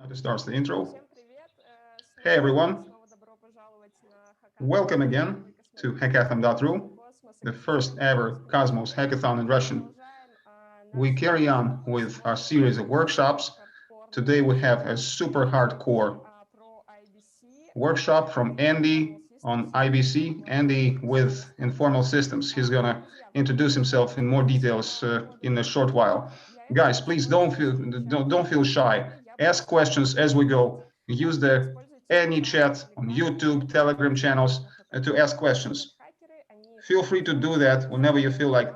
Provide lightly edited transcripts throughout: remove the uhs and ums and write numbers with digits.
Now to start the intro. Hey everyone, welcome again to HackAtom RU, the first ever Cosmos hackathon in Russian. We carry on with our series of workshops. Today we have a super hardcore workshop from Andy on IBC, Andy with Informal Systems. He's gonna introduce himself in more details in a short while. Guys, please don't feel shy. Ask questions as we go. Use the any chat on YouTube, Telegram channels to ask questions. Feel free to do that whenever you feel like.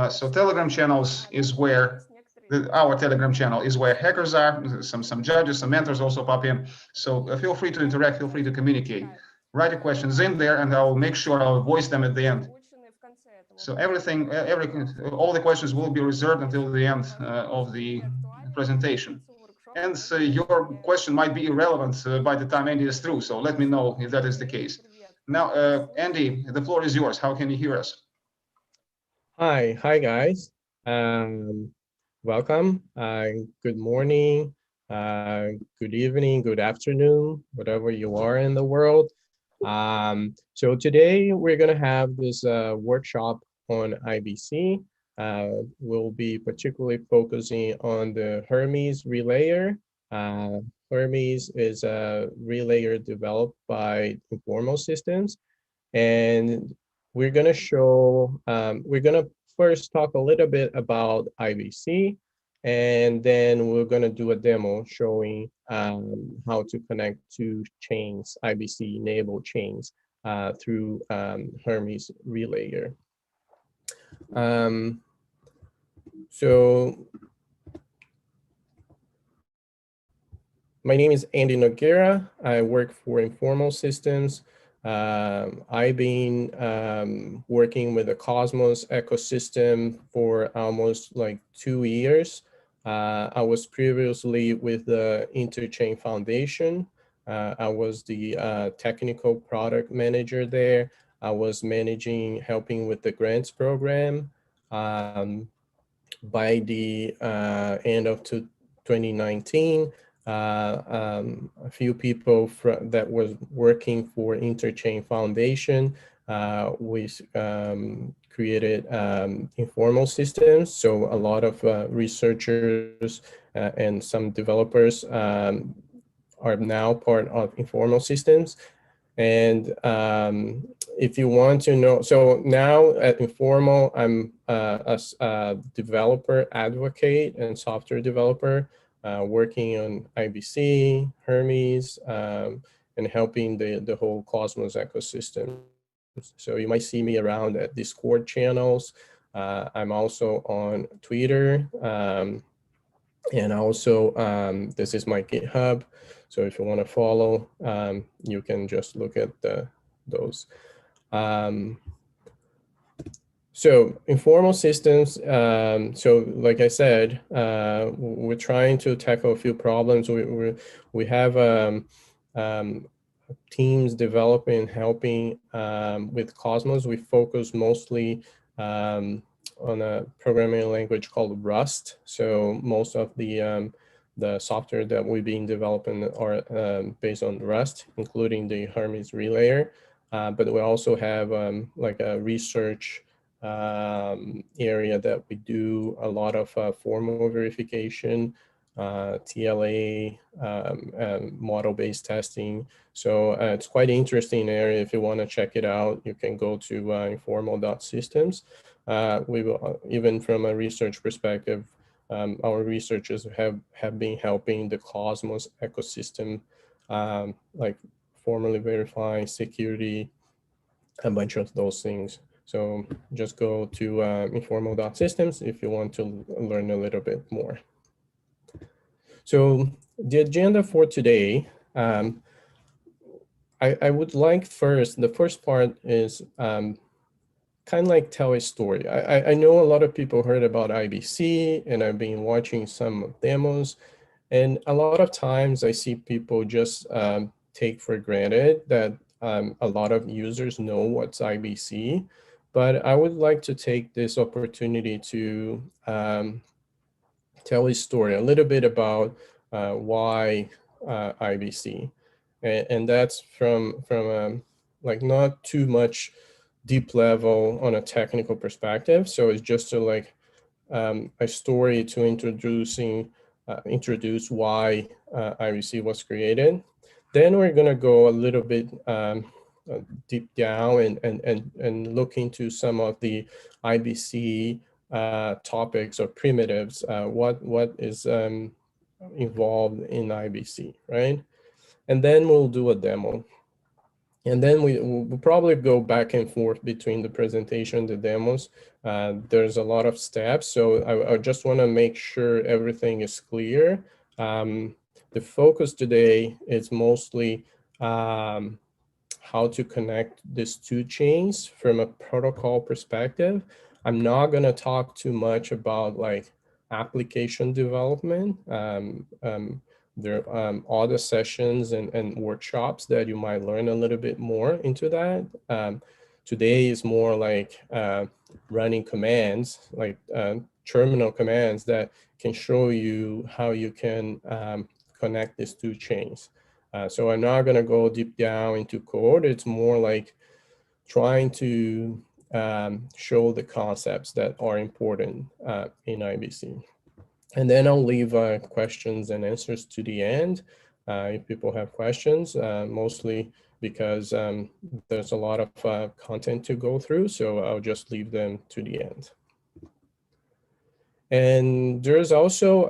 So Telegram channels is where our Telegram channel is where hackers are. Some judges, some mentors also pop in. So feel free to interact. Feel free to communicate. Write your questions in there, and I will make sure I'll voice them at the end. So all the questions will be reserved until the end of the presentation. And your question might be irrelevant by the time Andy is through. So let me know if that is the case. Now, Andy, the floor is yours. How can you hear us? Hi guys. Welcome. Good morning, good evening, good afternoon, whatever you are in the world. So today we're going to have this workshop on IBC. We'll be particularly focusing on the Hermes Relayer. Hermes is a relayer developed by Informal Systems, and we're going to show, we're going to first talk a little bit about IBC, and then we're going to do a demo showing how to connect to chains, IBC enabled chains through Hermes Relayer. So my name is Andy Nogueira. I work for Informal Systems. I've been working with the Cosmos ecosystem for almost like 2 years. I was previously with the Interchain Foundation. I was the technical product manager there. I was helping with the grants program. By the end of 2019, a few people that was working for Interchain Foundation, we created Informal Systems. So a lot of researchers and some developers are now part of Informal Systems. And if you want to know, so now at Informal, I'm a developer advocate and software developer, working on IBC, Hermes, and helping the whole Cosmos ecosystem. So you might see me around at Discord channels. I'm also on Twitter, and also this is my GitHub. So if you want to follow, you can just look at those. So Informal Systems, so like I said, we're trying to tackle a few problems. We have teams developing, helping with Cosmos. We focus mostly on a programming language called Rust. So most of the software that we've been developing are based on Rust, including the Hermes Relayer. But we also have like a research area that we do a lot of formal verification, TLA, model-based testing. So it's quite an interesting area. If you want to check it out, you can go to informal.systems. We will, even from a research perspective, our researchers have been helping the Cosmos ecosystem, like formally verifying security, a bunch of those things. So just go to informal.systems if you want to learn a little bit more. So the agenda for today, I would like the first part is kind of like tell a story. I know a lot of people heard about IBC, and I've been watching some demos, and a lot of times I see people just take for granted that a lot of users know what's IBC, but I would like to take this opportunity to tell a story a little bit about why IBC, and that's from like not too much deep level on a technical perspective. So it's just a story to introduce why IBC was created. Then we're gonna go a little bit deep down and look into some of the IBC topics or primitives. What is involved in IBC, right? And then we'll do a demo. And then we'll probably go back and forth between the presentation and the demos. There's a lot of steps, so I just want to make sure everything is clear. The focus today is mostly how to connect these two chains from a protocol perspective. I'm not going to talk too much about like application development. There are other sessions and workshops that you might learn a little bit more into that. Today is more like running commands, like terminal commands that can show you how you can connect these two chains. So I'm not going to go deep down into code. It's more like trying to show the concepts that are important in IBC. And then I'll leave questions and answers to the end if people have questions, mostly because there's a lot of content to go through. So I'll just leave them to the end. And there's also,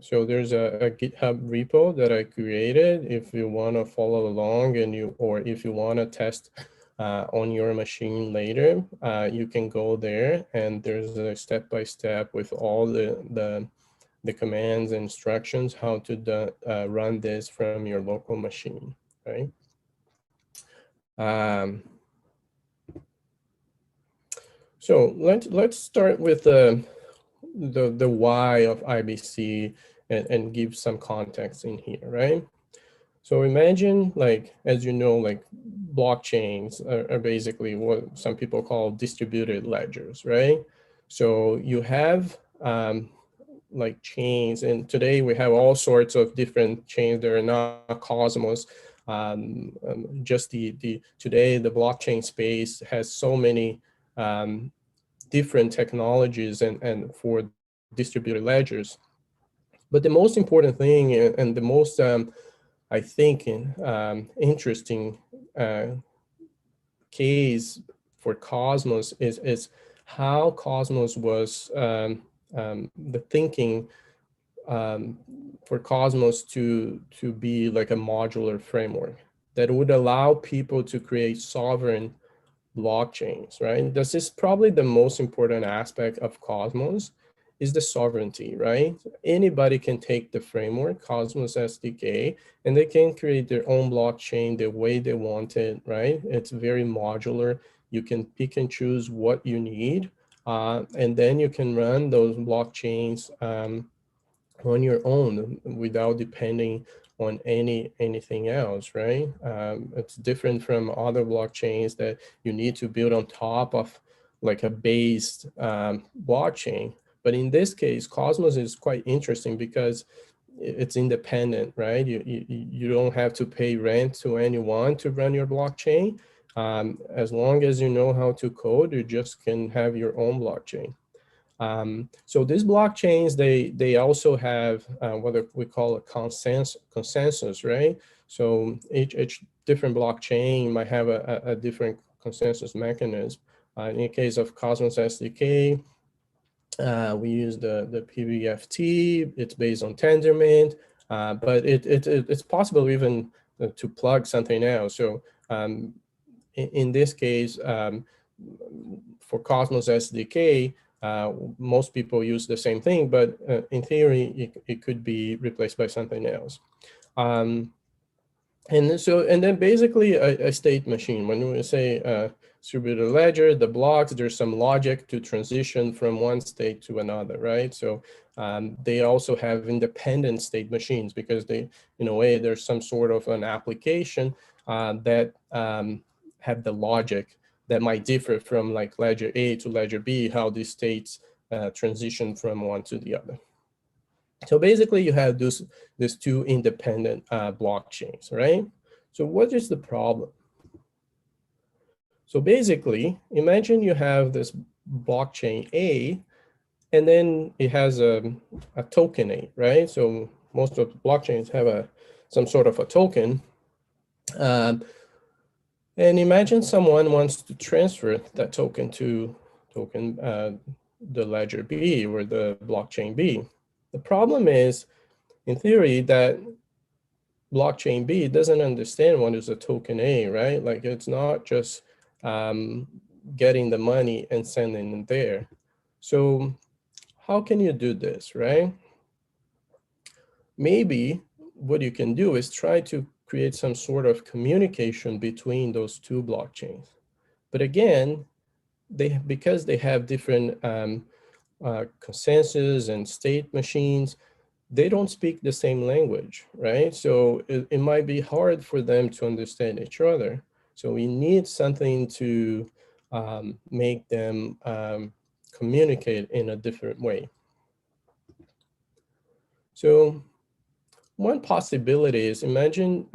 so there's a GitHub repo that I created. If you want to follow along or if you want to test on your machine later, you can go there, and there's a step-by-step with all the commands and instructions how to run this from your local machine, right? So let's start with the why of IBC and give some context in here, right? So imagine, like, as you know, like blockchains are basically what some people call distributed ledgers, right? So you have like chains, and today we have all sorts of different chains that are not Cosmos. Just today the blockchain space has so many different technologies and for distributed ledgers. But the most important thing and the most I think interesting case for Cosmos is how Cosmos was the thinking for Cosmos to be like a modular framework that would allow people to create sovereign blockchains, right? This is probably the most important aspect of Cosmos is the sovereignty, right? Anybody can take the framework, Cosmos SDK, and they can create their own blockchain the way they want it, right? It's very modular. You can pick and choose what you need, and then you can run those blockchains on your own without depending on anything else, right? It's different from other blockchains that you need to build on top of like a base blockchain. But in this case, Cosmos is quite interesting because it's independent, right? You don't have to pay rent to anyone to run your blockchain. As long as you know how to code, you just can have your own blockchain. So these blockchains, they also have what we call a consensus, right? So each different blockchain might have a different consensus mechanism. In the case of Cosmos SDK, we use the PBFT. It's based on Tendermint, but it's possible even to plug something else. So in this case, for Cosmos SDK, most people use the same thing, but in theory, it could be replaced by something else. And then basically a state machine. When we say distributed ledger, the blocks, there's some logic to transition from one state to another, right? So they also have independent state machines because they, in a way, there's some sort of an application that have the logic that might differ from like ledger A to ledger B, how these states transition from one to the other. So basically you have these two independent blockchains, right? So what is the problem? So basically, imagine you have this blockchain A, and then it has a token A, right? So most of the blockchains have some sort of a token. And imagine someone wants to transfer that token to the ledger B or the blockchain B. The problem is, in theory, that blockchain B doesn't understand what is a token A, right? Like it's not just getting the money and sending it there. So how can you do this, right? Maybe what you can do is try to create some sort of communication between those two blockchains. But again, because they have different consensus and state machines, they don't speak the same language, right? So it might be hard for them to understand each other. So we need something to make them communicate in a different way. So one possibility is, imagine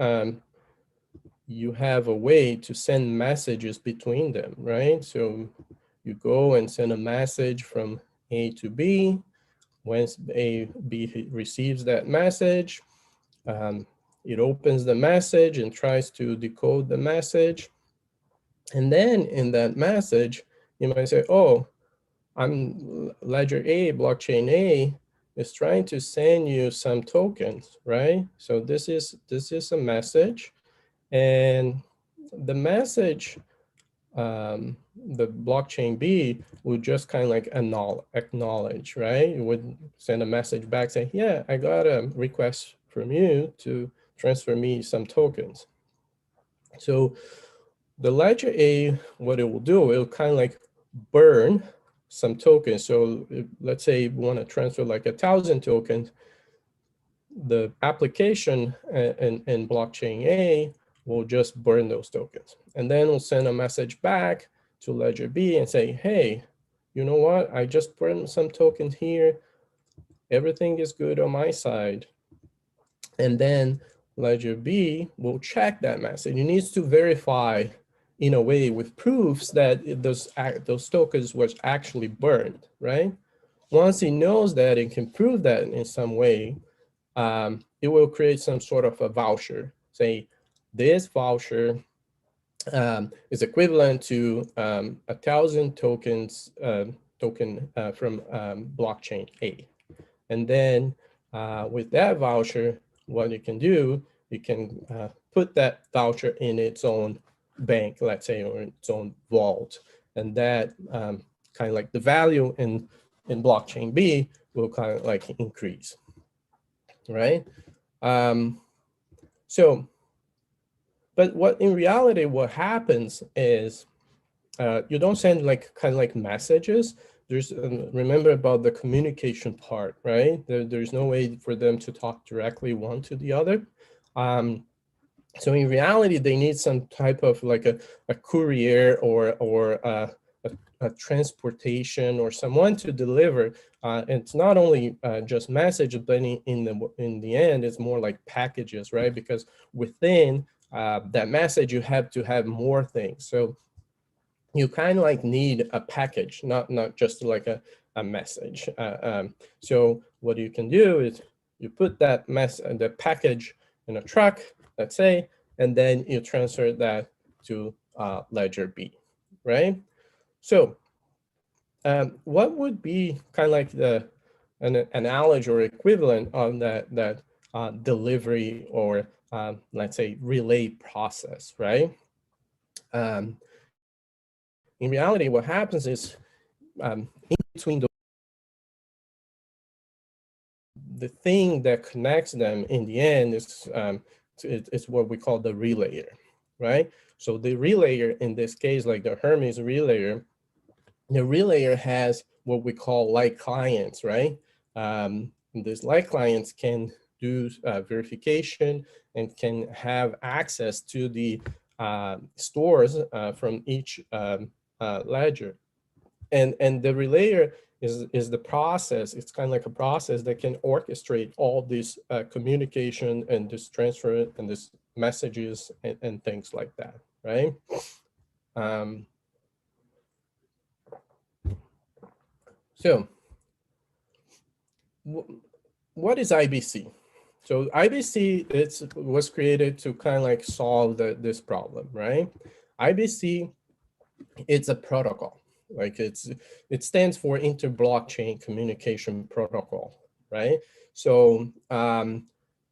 you have a way to send messages between them, right? So you go and send a message from A to B. Once B receives that message, it opens the message and tries to decode the message. And then in that message, you might say, oh, I'm ledger A, blockchain A is trying to send you some tokens, right? So this is a message, and the message, the blockchain B would just kind of like acknowledge, right? It would send a message back saying, yeah, I got a request from you to transfer me some tokens. So the ledger A, what it will do, it will kind of like burn some tokens. So let's say we want to transfer like 1,000 tokens, the application in blockchain A will just burn those tokens. And then we'll send a message back to ledger B and say, hey, you know what? I just burned some tokens here. Everything is good on my side. And then ledger B will check that message. It needs to verify in a way with proofs that those tokens was actually burned, right? Once it knows that, it can prove that in some way, it will create some sort of a voucher. Say, this voucher is equivalent to 1,000 tokens from blockchain A. And then with that voucher, what you can do, you can put that voucher in its own bank, let's say, or its own vault. And that kind of like the value in blockchain B will kind of like increase, right? So, but what in reality, what happens is you don't send like kind of like messages. There's remember about the communication part, right? There's no way for them to talk directly one to the other. So in reality, they need some type of like a courier or a transportation or someone to deliver. It's not only just message, but in the end, it's more like packages, right? Because within that message, you have to have more things. So you kind of like need a package, not just like a message. So what you can do is you put the package in a truck, let's say, and then you transfer that to ledger B, right? So what would be kind of like an analogy or equivalent on that delivery or let's say relay process, right? In reality, what happens is in between the thing that connects them in the end is what we call the relayer, right? So the relayer in this case, like the Hermes Relayer, the relayer has what we call light clients, right? These light clients can do verification and can have access to the stores from each ledger. And the relayer is the process. It's kind of like a process that can orchestrate all this communication and this transfer and this messages and things like that, right? So what is IBC? So IBC was created to kind of like solve this problem, right? IBC, it's a protocol. Like it stands for Inter-Blockchain Communication Protocol, right? So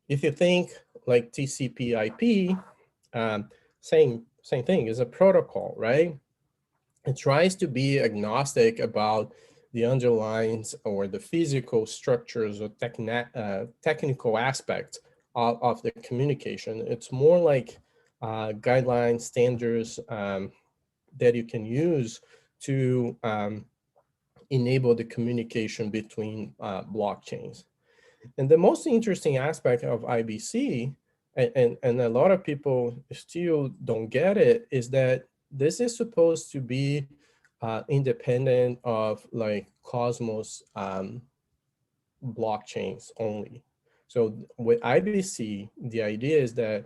if you think like TCPIP, same thing, is a protocol, right? It tries to be agnostic about the underlines or the physical structures or technical aspects of the communication. It's more like guidelines, standards that you can use to enable the communication between blockchains. And the most interesting aspect of IBC, and a lot of people still don't get it, is that this is supposed to be independent of like Cosmos blockchains only. So with IBC, the idea is that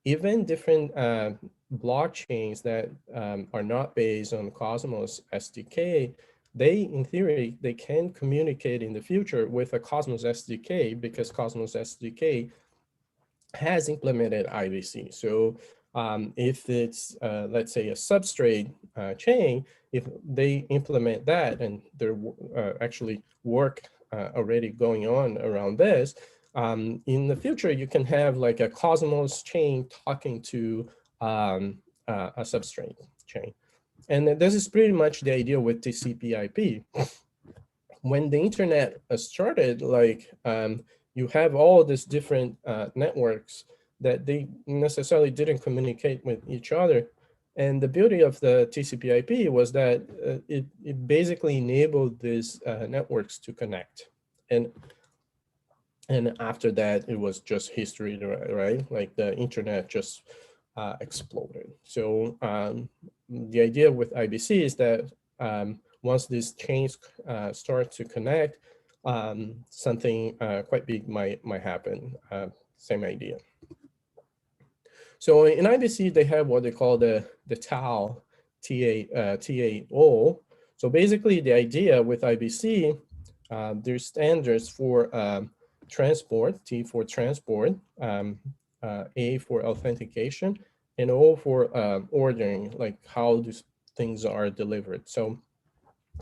even different blockchains that are not based on Cosmos SDK, they, in theory, they can communicate in the future with a Cosmos SDK because Cosmos SDK has implemented IBC. So if it's, let's say, a substrate chain, if they implement that, and there actually work already going on around this, in the future, you can have like a Cosmos chain talking to a substrate chain. And this is pretty much the idea with TCP/IP. When the internet started, like you have all these different networks that they necessarily didn't communicate with each other. And the beauty of the TCP/IP was that it basically enabled these networks to connect. And after that, it was just history, right? Like the internet just exploded. So the idea with IBC is that once these chains start to connect, something quite big might happen. Same idea. So in IBC, they have what they call the TAO, TAO. So basically, the idea with IBC, there's standards for transport, T for transport, A for authentication, and O for ordering, like how these things are delivered. So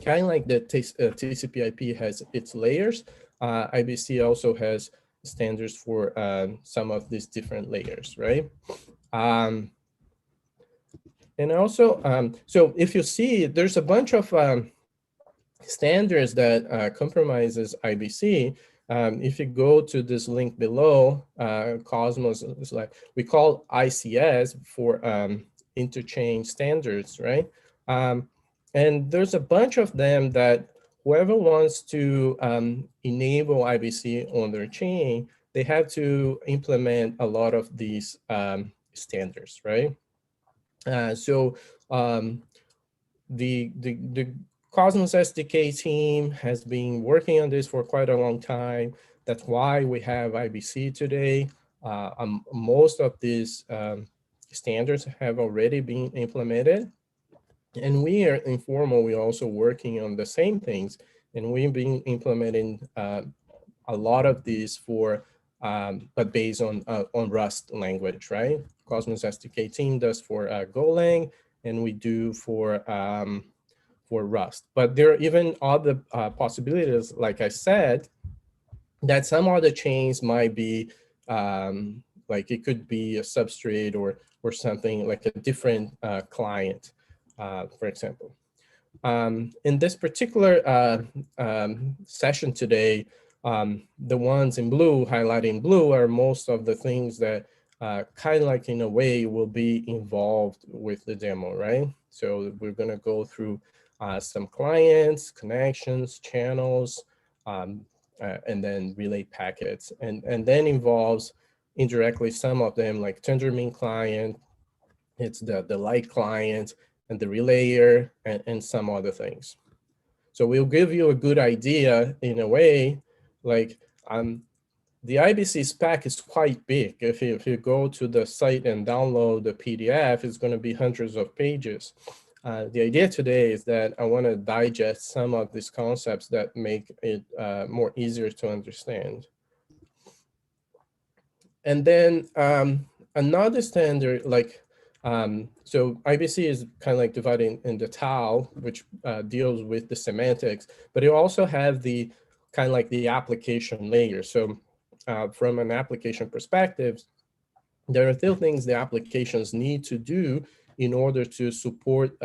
kind of like the TCP/IP has its layers, IBC also has standards for some of these different layers, right? And also, so if you see, there's a bunch of standards that compromises IBC. If you go to this link below, Cosmos is like, we call ICS for interchange standards, right? And there's a bunch of them that whoever wants to enable IBC on their chain, they have to implement a lot of these standards, right? So the Cosmos SDK team has been working on this for quite a long time. That's why we have IBC today. Most of these standards have already been implemented. And we are Informal, we're also working on the same things. And we've been implementing a lot of these for, but based on Rust language, right? Cosmos SDK team does for Golang, and we do for Rust. But there are even other possibilities, like I said, that some other chains might be, like it could be a substrate or something like a different client, for example. In this particular session today, the ones in blue, highlighting blue, are most of the things that kind of like in a way will be involved with the demo, right? So we're gonna go through some clients, connections, channels, and then relay packets, and then involves indirectly some of them like Tendermint client, it's the light client, and the relayer, and some other things. So we'll give you a good idea in a way, like the IBC spec is quite big. If you go to the site and download the PDF, it's going to be hundreds of pages. The idea today is that I want to digest some of these concepts that make it more easier to understand. And then another standard, like, so IBC is kind of like divided in the TAL, which deals with the semantics, but you also have the kind of like the application layer. So from an application perspective, there are still things the applications need to do in order to support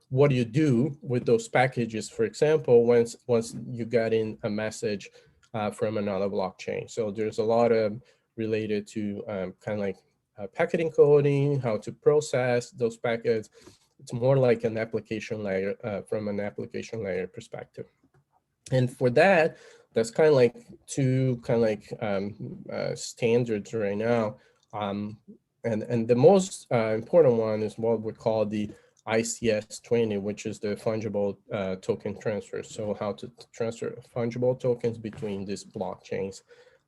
what you do with those packages. For example, once you got in a message from another blockchain. So there's a lot of related to kind of like packet encoding, how to process those packets. It's more like an application layer from an application layer perspective. And for that, that's kind of like two kind of like standards right now. And the most important one is what we call the ICS 20, which is the fungible token transfer. So how to transfer fungible tokens between these blockchains.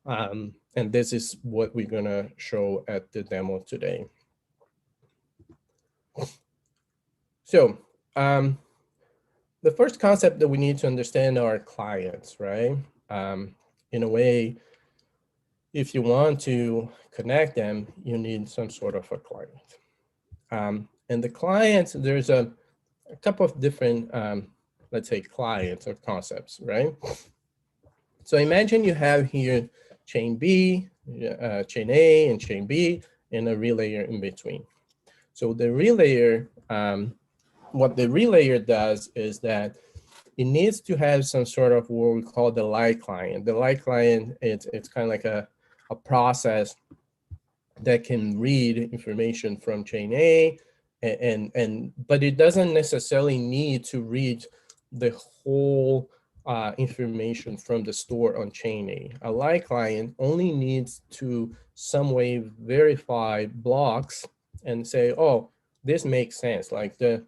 And this is what we're gonna show at the demo today. So the first concept that we need to understand are clients, right? In a way, if you want to connect them, you need some sort of a client. And the clients, there's a couple of different, let's say, clients or concepts, right? So imagine you have here chain B, chain A, and chain B, and a relayer in between. So the relayer, what the relayer does is that it needs to have some sort of what we call the light client. The light client, it's kind of like a process that can read information from chain A, but it doesn't necessarily need to read the whole information from the store on chain A. A light client only needs to some way verify blocks and say, oh, this makes sense. Like the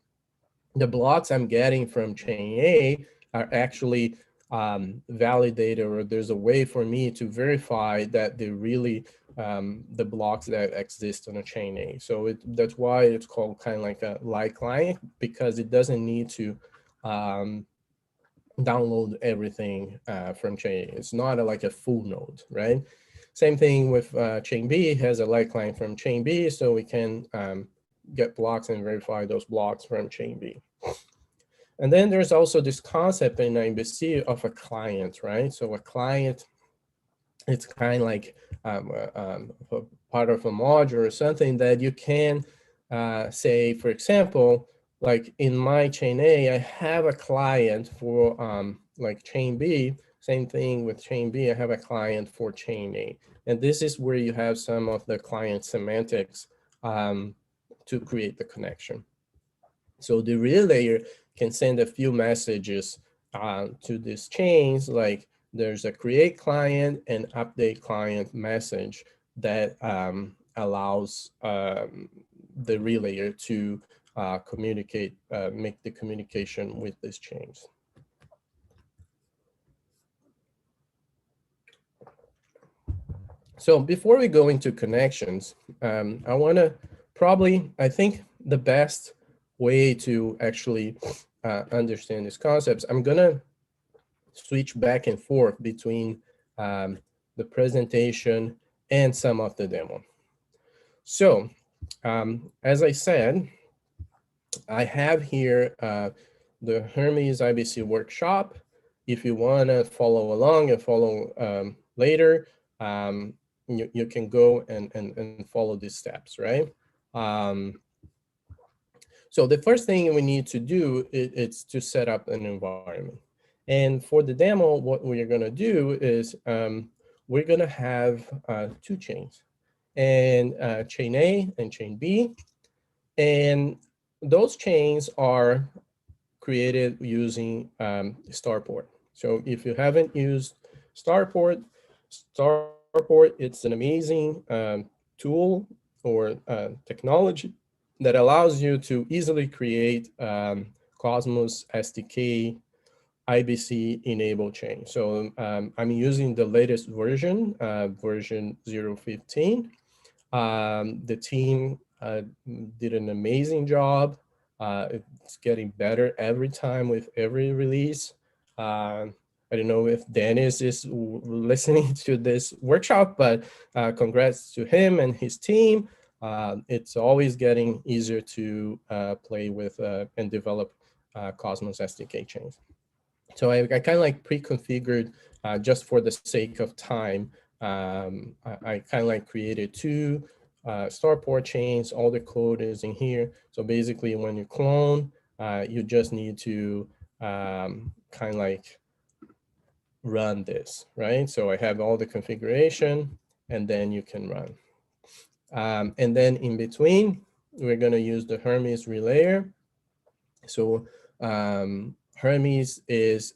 blocks I'm getting from chain A are actually validated, or there's a way for me to verify that they're really the blocks that exist on a chain A. So that's why it's called kind of like a light client, because it doesn't need to download everything from chain A. It's not like a full node, right? Same thing with chain B. It has a light client from chain B, so we can get blocks and verify those blocks from chain B. And then there's also this concept in IBC of a client, right? So a client, it's kind of like part of a module or something that you can say, for example, like in my chain A, I have a client for like chain B. Same thing with chain B, I have a client for chain A. And this is where you have some of the client semantics to create the connection. So the relayer can send a few messages to these chains, like there's a create client and update client message that allows the relayer to communicate, make the communication with these chains. So before we go into connections, I want to I think the best way to actually understand these concepts, I'm going to switch back and forth between the presentation and some of the demo. So as I said, I have here the Hermes IBC workshop. If you want to follow along and follow later, you can go and follow these steps, right? So the first thing we need to do is to set up an environment. And for the demo, what we're going to do is we're going to have two chains, and chain A and chain B. And those chains are created using Starport. So if you haven't used Starport, it's an amazing tool or technology that allows you to easily create Cosmos SDK IBC enable chain. So I'm using the latest version, version 0.15. The team did an amazing job. It's getting better every time with every release. I don't know if Dennis is listening to this workshop, but congrats to him and his team. It's always getting easier to play with and develop Cosmos SDK chains. So I kind of like pre-configured just for the sake of time. I kind of like created two Starport chains. All the code is in here. So basically when you clone, you just need to kind of like run this, right? So I have all the configuration and then you can run. And then in between, we're going to use the Hermes Relayer. So Hermes is,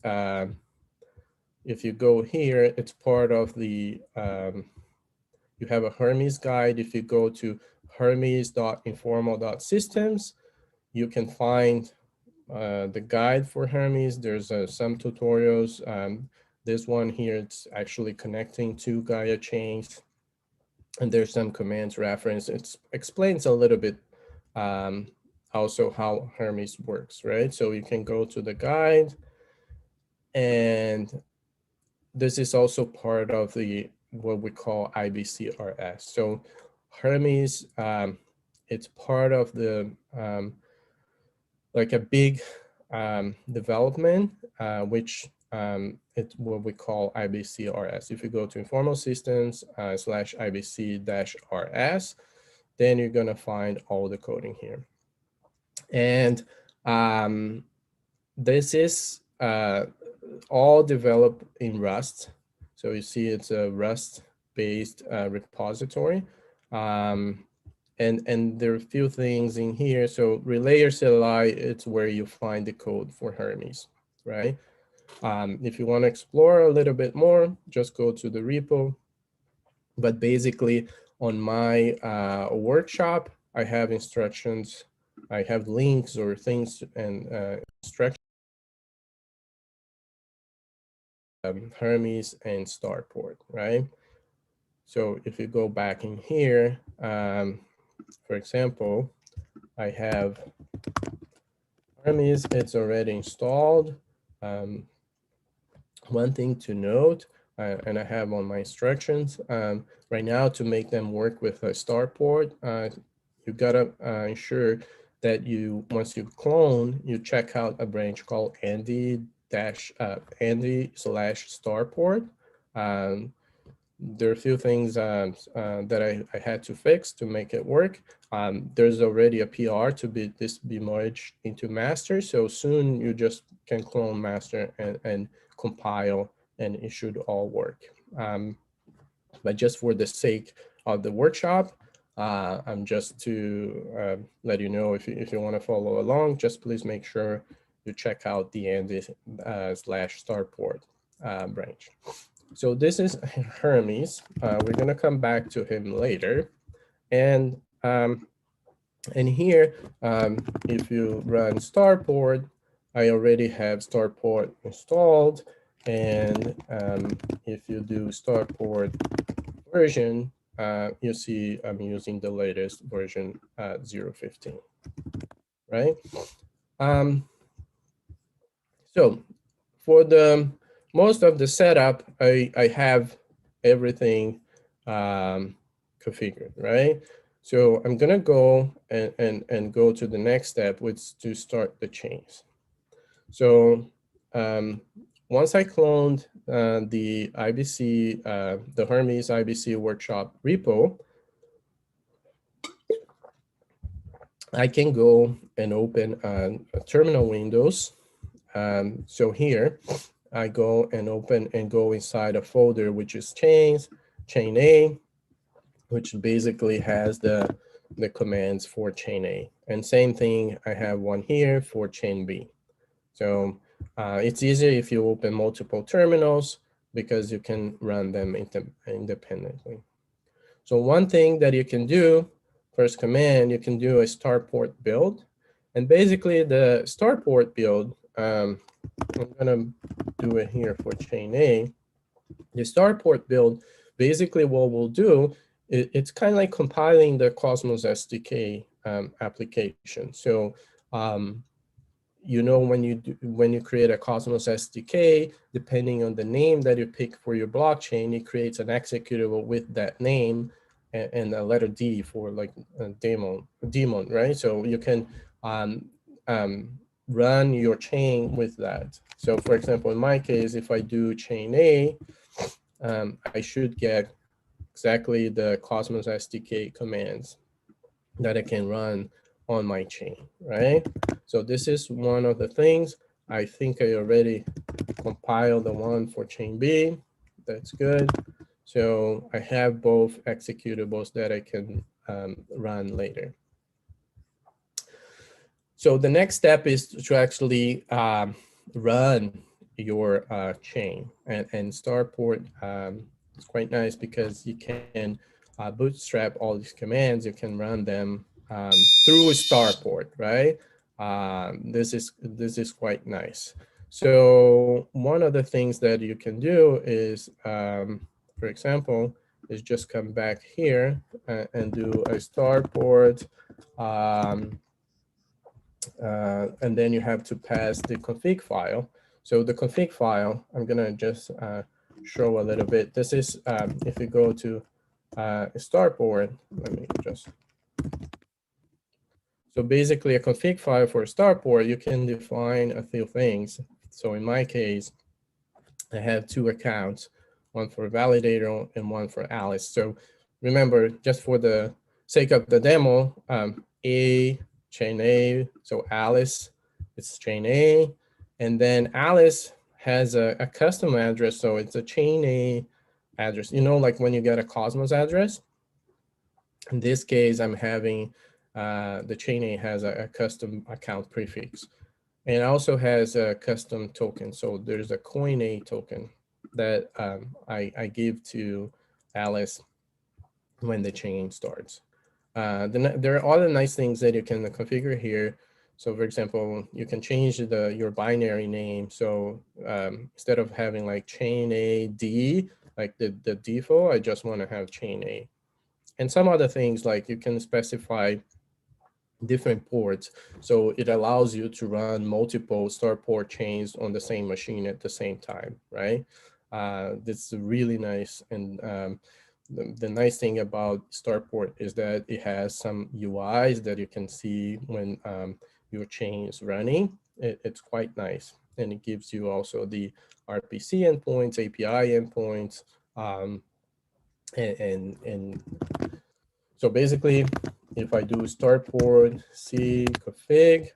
if you go here, it's part of the, you have a Hermes guide. If you go to hermes.informal.systems, you can find the guide for Hermes. There's some tutorials. This one here, it's actually connecting two Gaia chains. And there's some commands reference. It explains a little bit also how Hermes works, right? So you can go to the guide, and this is also part of the what we call IBC RS. So Hermes, it's part of the like a big development, which it's what we call IBC RS. If you go to Informal Systems /IBC-RS, then you're gonna find all the coding here. And this is all developed in Rust. So you see it's a Rust-based repository. And there are a few things in here. So Relayer CLI, it's where you find the code for Hermes, right? If you want to explore a little bit more, just go to the repo. But basically on my workshop, I have instructions, I have links or things and instructions. Hermes and Starport, right? So if you go back in here, for example, I have Hermes, it's already installed. One thing to note, and I have on my instructions, right now to make them work with a Starport, you gotta ensure that you, once you clone, you check out a branch called Andy/Starport. There are a few things that I had to fix to make it work. There's already a PR to be merged into master. So soon you just can clone master and compile, and it should all work. But just for the sake of the workshop, I'm just to let you know, if you want to follow along, just please make sure you check out the Andy/Starport branch. So this is Hermes. We're gonna come back to him later. And here, if you run Starport, I already have Starport installed. And if you do Starport version, you see I'm using the latest version 0.15, right? So for the most of the setup, I have everything configured, right? So I'm gonna go and go to the next step, which is to start the chains. So once I cloned the IBC, the Hermes IBC workshop repo, I can go and open a terminal windows. So here, I go and open and go inside a folder, which is chains, chain A, which basically has the commands for chain A. And same thing, I have one here for chain B. So it's easier if you open multiple terminals because you can run them independently. So one thing that you can do first command, you can do a Starport build. And basically the Starport build, I'm gonna do it here for chain A. The Starport build, basically what we'll do, it's kind of like compiling the Cosmos SDK application. So, you know, when you create a Cosmos SDK, depending on the name that you pick for your blockchain, it creates an executable with that name and a letter D for like a daemon, right? So you can run your chain with that. So for example, in my case, if I do chain A, I should get exactly the Cosmos SDK commands that I can run on my chain, right? So this is one of the things. I think I already compiled the one for chain B. That's good. So I have both executables that I can run later. So the next step is to actually run your chain. And Starport is quite nice because you can bootstrap all these commands. You can run them through Starport, right? This is quite nice. So one of the things that you can do is, for example, is just come back here and do a Starport. And then you have to pass the config file. So the config file, I'm gonna just show a little bit. This is, if you go to Starport, let me just. So basically a config file for Starport, you can define a few things. So in my case, I have two accounts, one for validator and one for Alice. So remember, just for the sake of the demo, chain A, so Alice, it's chain A, and then Alice has a custom address, so it's a chain A address. You know, like when you get a Cosmos address, in this case, I'm having, the chain A has a custom account prefix, and it also has a custom token. So there's a coin A token that I give to Alice when the chain starts. There are other nice things that you can configure here. So for example, you can change your binary name. So instead of having like chain A D, like the default, I just want to have chain A. And some other things, like you can specify different ports. So it allows you to run multiple Starport chains on the same machine at the same time, right? This is really nice. And the nice thing about Starport is that it has some UIs that you can see when your chain is running. It's quite nice. And it gives you also the RPC endpoints, API endpoints, and so basically, if I do Starport C config,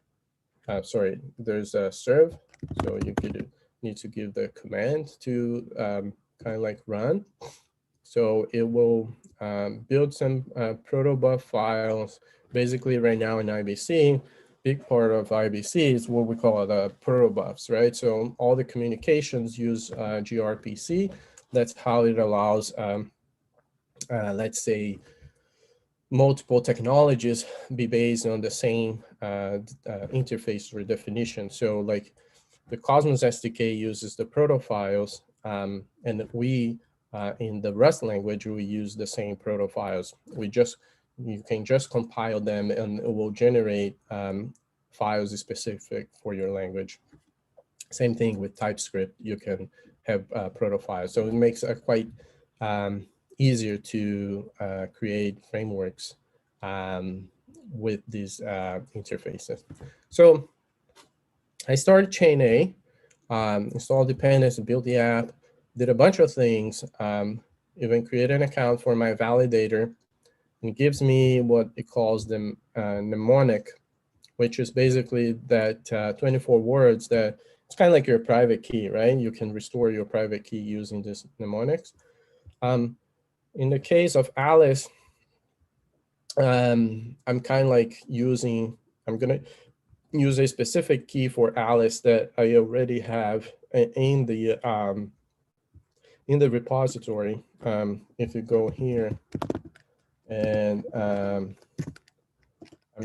sorry, there's a serve. So you need to give the command to kind of like run. So it will build some protobuf files. Basically right now in IBC, big part of IBC is what we call the protobufs, right? So all the communications use gRPC. That's how it allows, let's say, multiple technologies be based on the same interface or definition. So like the Cosmos SDK uses the protofiles, and we, in the Rust language, we use the same protofiles. You can just compile them and it will generate files specific for your language. Same thing with TypeScript, you can have protofiles. So it makes it quite easier to create frameworks with these interfaces. So I started chain A, installed dependencies, built the app, did a bunch of things, even created an account for my validator. And it gives me what it calls the mnemonic, which is basically that 24 words that it's kind of like your private key, right? You can restore your private key using this mnemonics. In the case of Alice, I'm kind of like I'm going to use a specific key for Alice that I already have in the repository. If you go here And I'm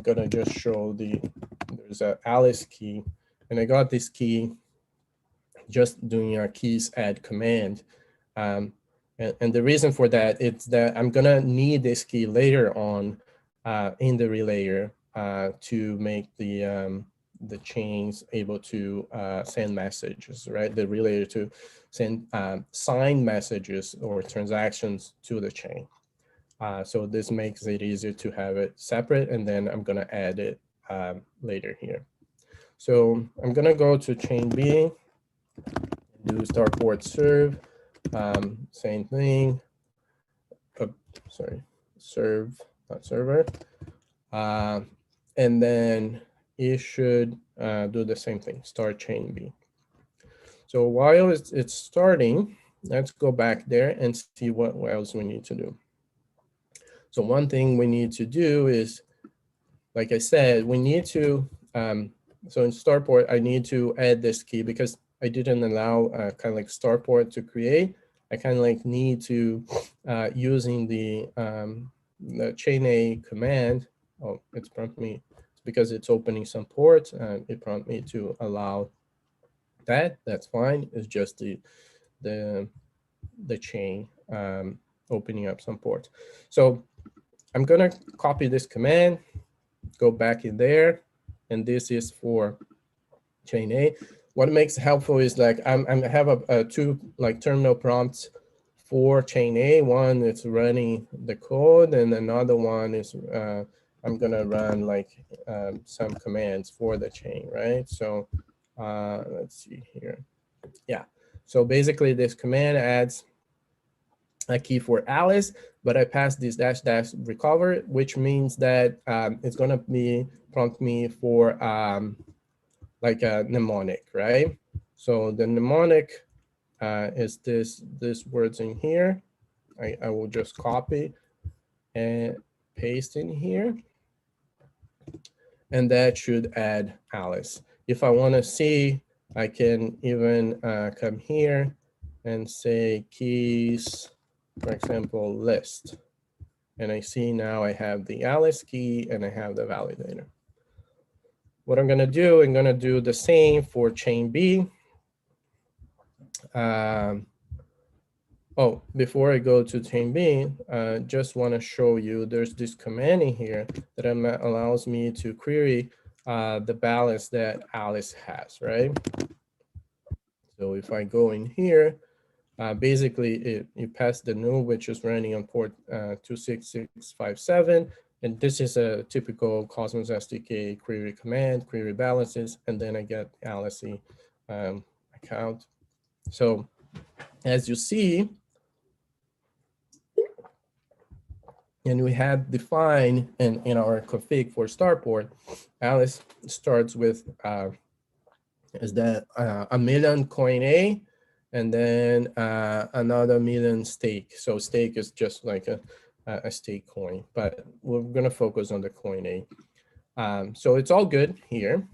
gonna just show there's a Alice key, and I got this key just doing our keys add command. And the reason for that is that I'm gonna need this key later on in the relayer to make the chains able to send messages, right? The relayer to send signed messages or transactions to the chain. So this makes it easier to have it separate, and then I'm gonna add it later here. So I'm gonna go to chain B, do Starport serve, same thing. Sorry, serve, not server. And then it should do the same thing, start chain B. So while it's starting, let's go back there and see what else we need to do. So one thing we need to do is, like I said, we need to, so in Starport, I need to add this key because I didn't allow kind of like Starport to create. I kind of like need to, using the chain A command, oh, it's prompted me, it's because it's opening some ports, and it prompted me to allow that. That's fine. It's just the chain opening up some ports. So I'm gonna copy this command, go back in there, and this is for chain A. What makes it helpful is like I have a two like terminal prompts for chain A. One is running the code, and another one is I'm gonna run like some commands for the chain, right? So let's see here. Yeah. So basically, this command adds a key for Alice, but I passed this -- recover, which means that it's gonna prompt me for like a mnemonic, right? So the mnemonic is this words in here. I will just copy and paste in here, and that should add Alice. If I want to see, I can even come here and say keys, for example, list. And I see now I have the Alice key and I have the validator. What I'm gonna do, I'm gonna do the same for chain B. Oh, before I go to chain B, just wanna show you there's this command in here that allows me to query the balance that Alice has, right? So if I go in here, basically you pass the null, which is running on port 26657. And this is a typical Cosmos SDK query command, query balances, and then I get Alice account. So as you see, and we had defined in our config for Starport, Alice starts with is that 1 million coin A, and then another 1 million stake. So stake is just like a stake coin, but we're gonna focus on the coin A. So it's all good here.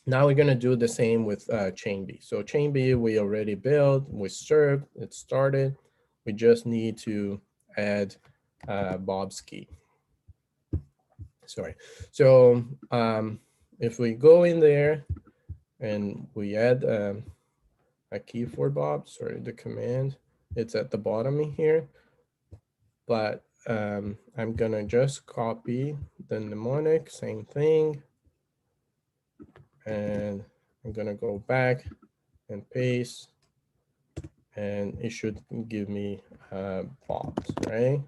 Now we're gonna do the same with chain B. So chain B, we already built, we served, it started. We just need to add Bob's key. Sorry. So if we go in there and we add a key for Bob, sorry, the command, it's at the bottom in here. But I'm gonna just copy the mnemonic, same thing. And I'm gonna go back and paste, and it should give me Bob's, right?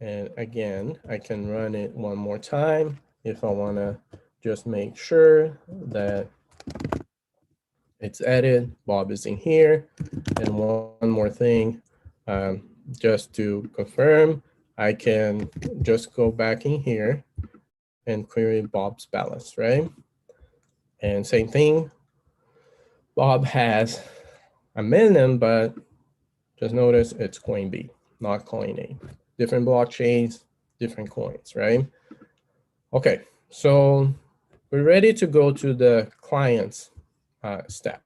And again, I can run it one more time if I wanna just make sure that it's added, Bob is in here. And one more thing, just to confirm, I can just go back in here and query Bob's balance, right? And same thing, Bob has 1 million, but just notice it's coin B, not coin A. Different blockchains, different coins, right? Okay, so we're ready to go to the clients step.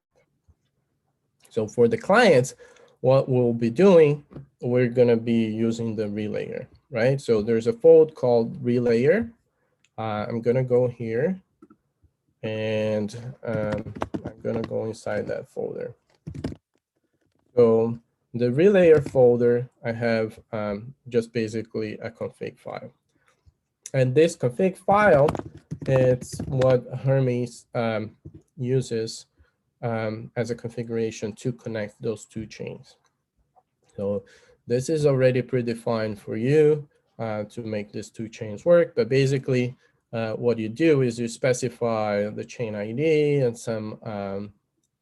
So for the clients, what we'll be doing, we're gonna be using the relayer. right? So there's a folder called Relayer. I'm gonna go here and I'm gonna go inside that folder. So the Relayer folder, I have just basically a config file. And this config file, it's what Hermes uses as a configuration to connect those two chains. So this is already predefined for you to make these two chains work. But basically, what you do is you specify the chain ID and some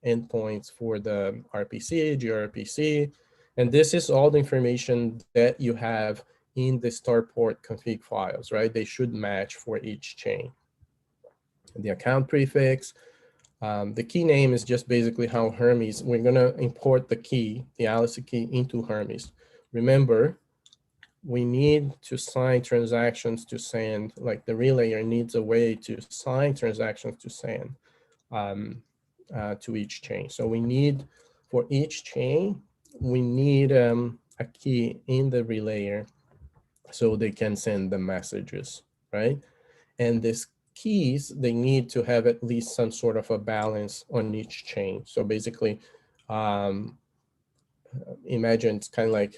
endpoints for the RPC, gRPC. And this is all the information that you have in the Starport config files, right? They should match for each chain. The account prefix, the key name is just basically how Hermes, we're gonna import the key, the Alice key into Hermes. Remember, we need to sign transactions to send, like the relayer needs a way to sign transactions to send to each chain. So we need, for each chain, we need a key in the relayer so they can send the messages, right? And this keys, they need to have at least some sort of a balance on each chain. So basically, imagine it's kind of like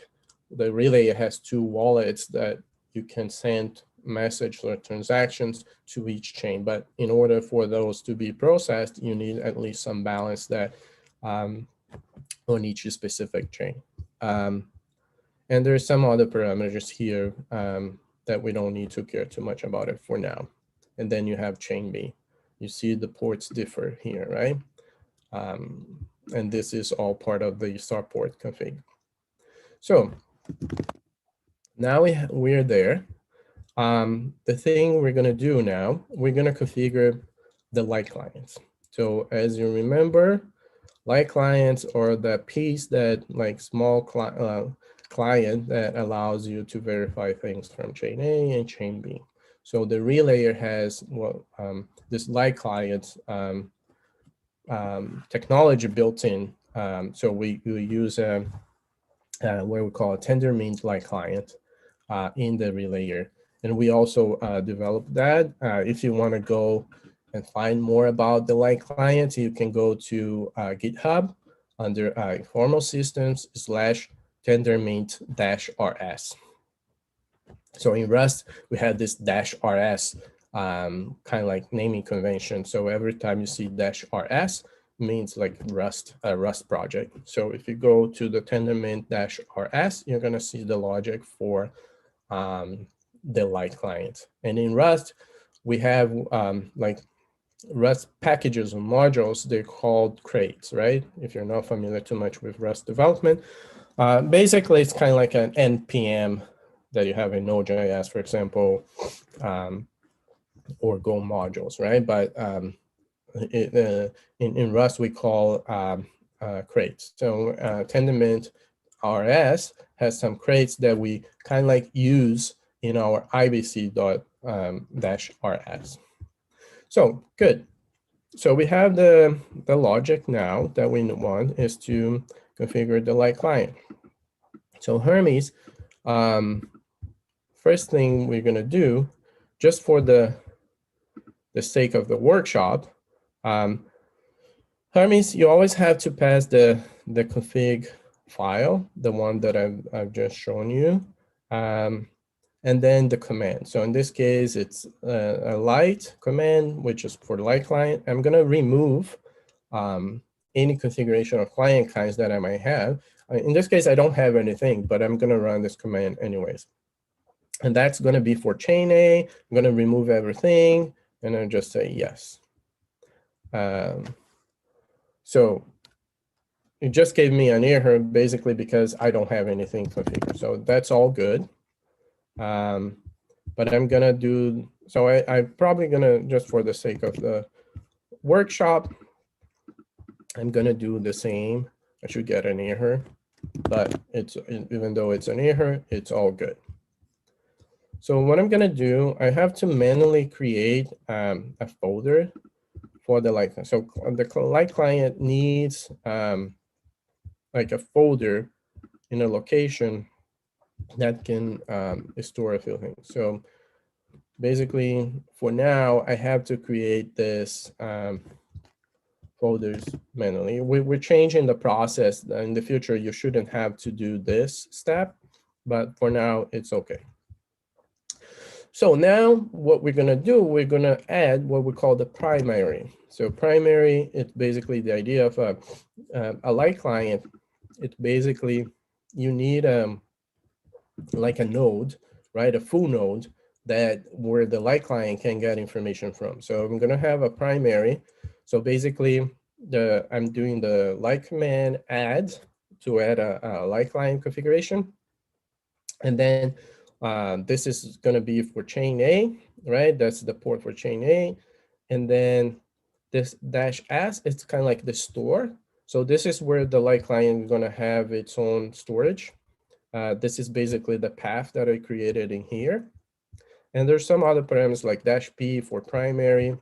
the relay has two wallets that you can send message or transactions to each chain. But in order for those to be processed, you need at least some balance that on each specific chain. And there's some other parameters here that we don't need to care too much about it for now. And then you have chain B. You see the ports differ here, right? And this is all part of the Starport config. So now we're there. The thing we're gonna do now, we're gonna configure the light clients. So as you remember, light clients are the piece that like small client that allows you to verify things from chain A and chain B. So the relayer has this light client technology built in. So we use what we call a Tendermint light client in the relayer. And we also developed that. If you want to go and find more about the light client, you can go to GitHub under Informal Systems /Tendermint-RS. So in Rust, we had this -RS kind of like naming convention. So every time you see -RS, means like Rust, a Rust project. So if you go to the Tendermint-RS, you're gonna see the logic for the light client. And in Rust, we have like Rust packages and modules, they're called crates, right? If you're not familiar too much with Rust development, basically it's kind of like an NPM that you have in Node.js, for example, or Go modules, right? But in Rust, we call crates. So Tendermint RS has some crates that we kind of like use in our IBC-RS. So good. So we have the logic now that we want is to configure the light client. So Hermes, first thing we're gonna do, just for the sake of the workshop, Hermes, you always have to pass the config file, the one that I've just shown you, and then the command. So in this case, it's a light command, which is for the light client. I'm gonna remove any configuration of client kinds that I might have. In this case, I don't have anything, but I'm gonna run this command anyways. And that's gonna be for chain A. I'm gonna remove everything, and then just say yes. So it just gave me an error basically because I don't have anything configured. So that's all good. But I'm gonna do, so I'm probably gonna, just for the sake of the workshop, I'm gonna do the same. I should get an error, but it's, even though it's an error, it's all good. So what I'm gonna do, I have to manually create a folder for the light client. So the light client needs like a folder in a location that can store a few things. So basically, for now, I have to create this folders manually. We're changing the process. In the future, you shouldn't have to do this step, but for now, it's okay. So now what we're gonna do, we're gonna add what we call the primary. So primary, it's basically the idea of a light client. It's basically, you need like a node, right? A full node that where the light client can get information from. So I'm gonna have a primary. So basically I'm doing the light command add to add a light client configuration. And then this is gonna be for chain A, right? That's the port for chain A. And then this -s, it's kind of like the store. So this is where the light client is gonna have its own storage. This is basically the path that I created in here. And there's some other parameters like -p for primary,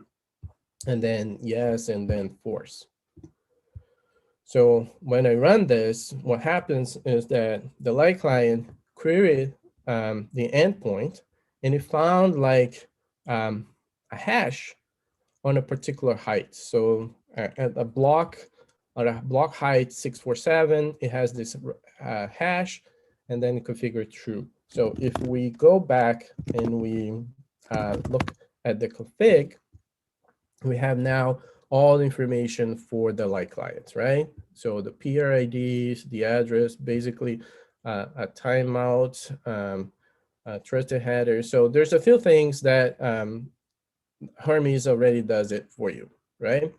and then yes, and then force. So when I run this, what happens is that the light client queried the endpoint, and it found like a hash on a particular height. So at a block, on a block height 647, it has this hash, and then configure true. So if we go back and we look at the config, we have now all the information for the light clients, right? So the PRIDs, the address, basically a timeout, a trusted header. So there's a few things that Hermes already does it for you, right?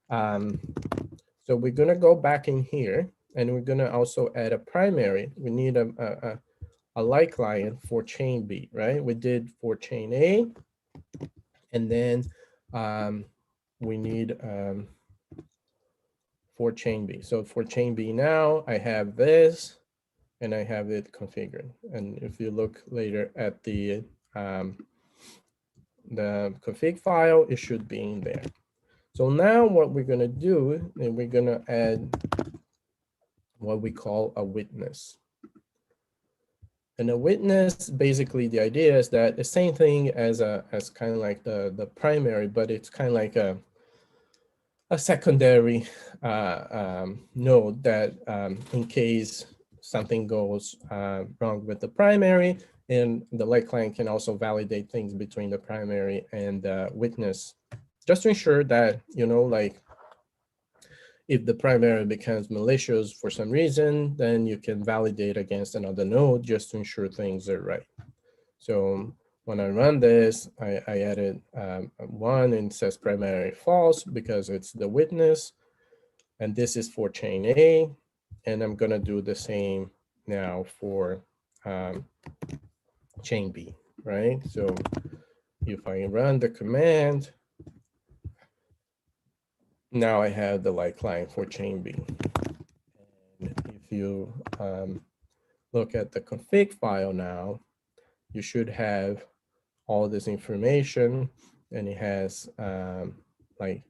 So we're gonna go back in here, and we're gonna also add a primary. We need a light client for chain B, right? We did for chain A, and then we need for chain B. So for chain B now, I have this, and I have it configured. And if you look later at the config file, it should be in there. So now what we're gonna do is we're gonna add what we call a witness. And a witness, basically the idea is that the same thing as kind of like the primary, but it's kind of like a secondary node that in case something goes wrong with the primary, and the light client can also validate things between the primary and the witness, just to ensure that, you know, like if the primary becomes malicious for some reason, then you can validate against another node just to ensure things are right. So when I run this, I added one, and it says primary false because it's the witness. And this is for chain A. And I'm gonna do the same now for chain B, right? So if I run the command, now I have the light client for chain B. And if you look at the config file now, you should have all this information, and it has like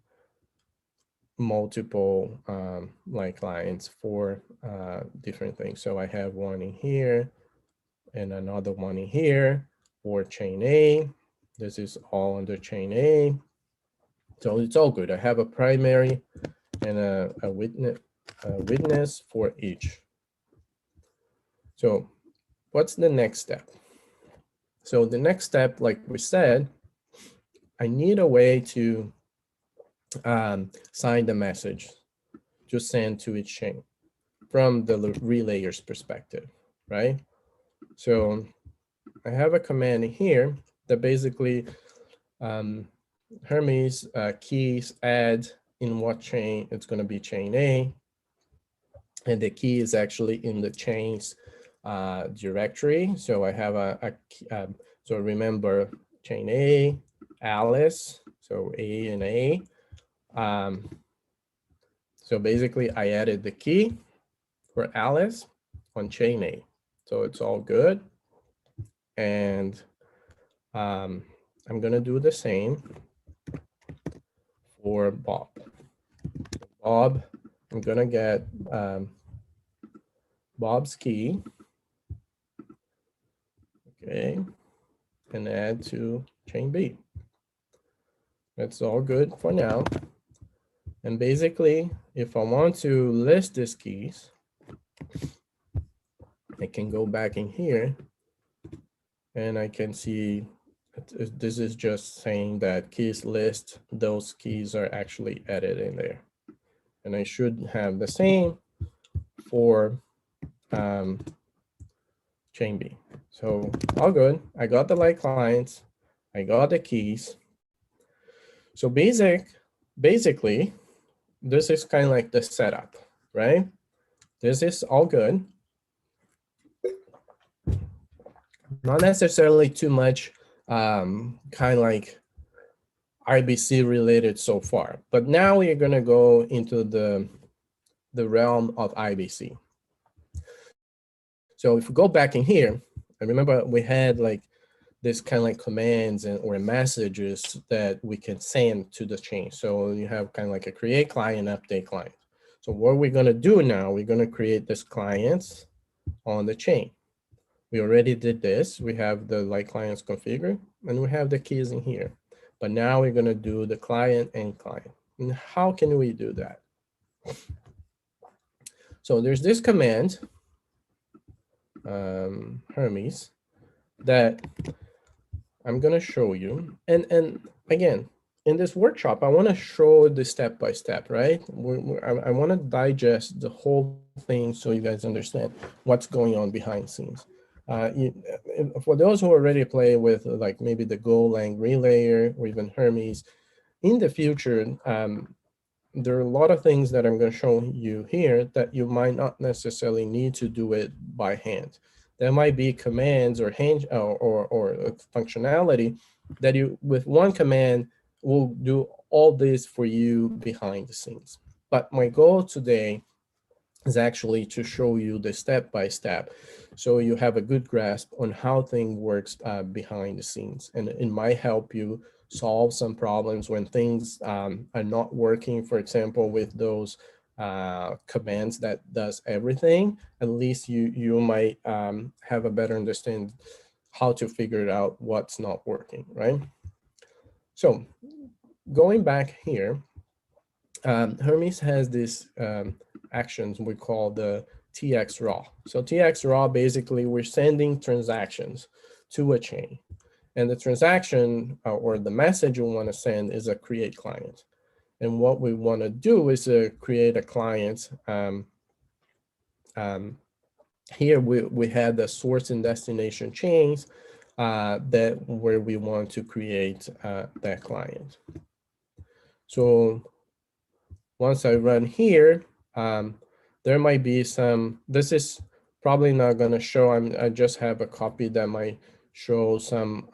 multiple light clients for different things. So I have one in here and another one in here for chain A. This is all under chain A. So it's all good. I have a primary and a witness for each. So what's the next step? So the next step, like we said, I need a way to sign the message to send to each chain from the relayer's perspective, right? So I have a command here that basically Hermes keys add in what chain. It's going to be chain A, and the key is actually in the chain's directory. So I have so remember chain A, Alice, so A and A. So basically I added the key for Alice on chain A. So it's all good. And I'm gonna do the same for Bob. Bob, I'm gonna get Bob's key. Okay, and add to chain B. That's all good for now. And basically, if I want to list these keys, I can go back in here and I can see this is just saying that keys list, those keys are actually added in there. And I should have the same for chain B. So all good. I got the light clients. I got the keys. So basically, this is kind of like the setup, right? This is all good. Not necessarily too much kind of like IBC related so far, but now we're going to go into the realm of IBC. So if we go back in here, I remember we had like this kind of like commands or messages that we can send to the chain. So you have kind of like a create client, update client. So what we're going to do now, we're going to create this clients on the chain. We already did this. We have the light clients configured and we have the keys in here. But now we're going to do the client and client. And how can we do that? So there's this command, Hermes, that I'm going to show you. And again, in this workshop, I want to show the step-by-step, right? I want to digest the whole thing so you guys understand what's going on behind the scenes. For those who already play with like maybe the Golang Relayer or even Hermes, in the future, there are a lot of things that I'm going to show you here that you might not necessarily need to do it by hand. There might be commands or functionality that you, with one command, will do all this for you behind the scenes. But my goal today is actually to show you the step-by-step, so you have a good grasp on how things works behind the scenes, and it might help you solve some problems when things are not working. For example, with those commands that does everything, at least you might have a better understanding how to figure out what's not working, right? So going back here, Hermes has this actions we call the TX raw. So TX raw, basically we're sending transactions to a chain, and the transaction or the message we want to send is a create client. And what we want to do is create a client. Here we had the source and destination chains where we want to create that client. So once I run here, there might be some, this is probably not going to show, I just have a copy that might show some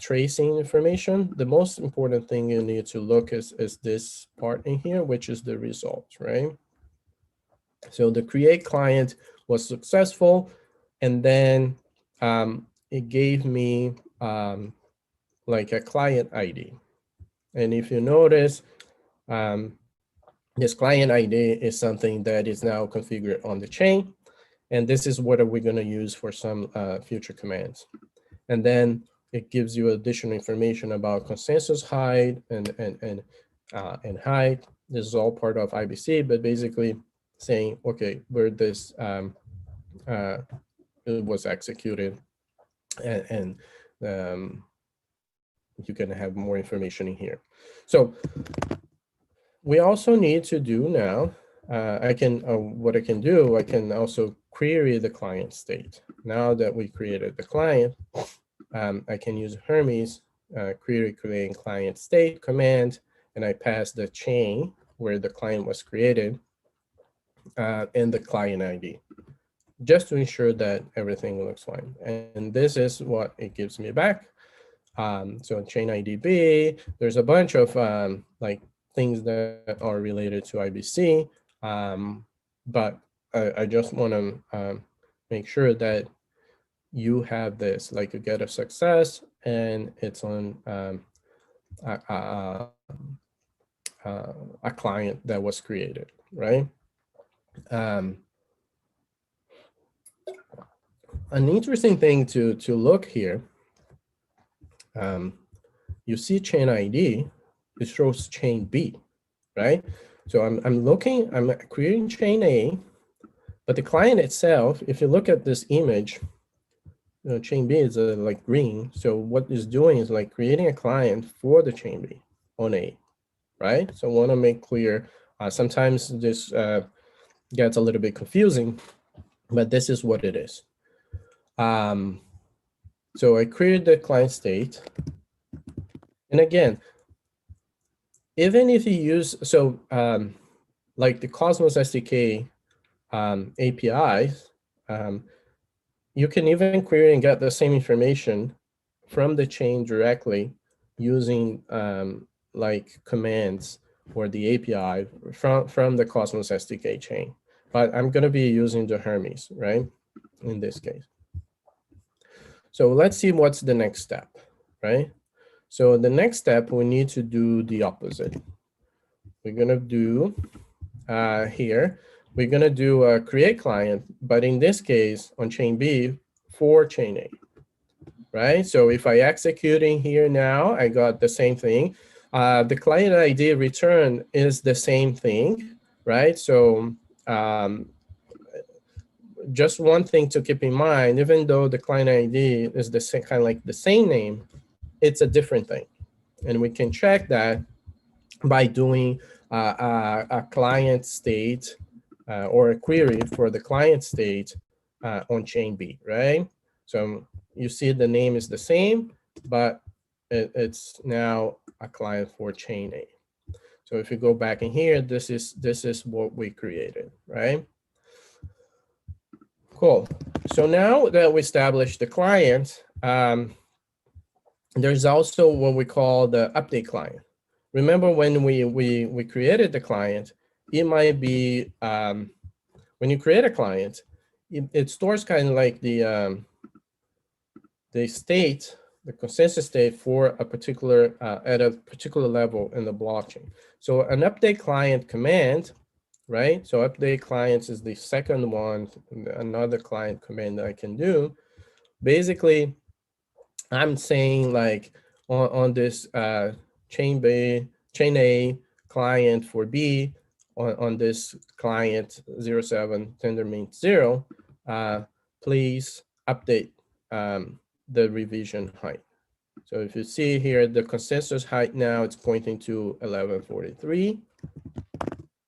tracing information. The most important thing you need to look is this part in here, which is the results, right? So the create client was successful, and then it gave me like a client ID. And if you notice, this client ID is something that is now configured on the chain. And this is what we're going to use for some future commands. And then it gives you additional information about consensus height and height. This is all part of IBC, but basically saying, okay, where this it was executed, and you can have more information in here. So we also need to do now, what I can do, I can also query the client state. Now that we created the client, I can use Hermes query creating client state command, and I pass the chain where the client was created and the client ID, just to ensure that everything looks fine. And this is what it gives me back. So chain ID B, there's a bunch of like things that are related to IBC, but I just want to make sure that you have this, like you get a success and it's on a client that was created, right? an interesting thing to look here, you see chain ID, it shows chain B, right? So I'm creating chain A, but the client itself, if you look at this image, chain B is like green. So what it's doing is like creating a client for the chain B on A, right? So I want to make clear, sometimes this gets a little bit confusing, but this is what it is. So I created the client state. And again, even if you use, so like the Cosmos SDK APIs, you can even query and get the same information from the chain directly using like commands or the API from the Cosmos SDK chain. But I'm going to be using the Hermes, right, in this case. So let's see what's the next step, right? So the next step, we need to do the opposite. We're going to do here, we're going to do a create client, but in this case on chain B for chain A, right? So if I executing here now, I got the same thing. The client ID return is the same thing, right? So just one thing to keep in mind, even though the client ID is the same, kind of like the same name, it's a different thing. And we can check that by doing a client state or a query for the client state on chain B, right? So you see the name is the same, but it's now a client for chain A. So if you go back in here, this is what we created, right? Cool. So now that we established the client, there's also what we call the update client. Remember when we created the client, it might be, when you create a client, it stores kind of like the state, the consensus state for a particular, at a particular level in the blockchain. So an update client command, right? So update clients is the second one, another client command that I can do. Basically, I'm saying like on this chain A client for B, on this client 07 tendermint 0, please update the revision height. So if you see here, the consensus height now it's pointing to 1143,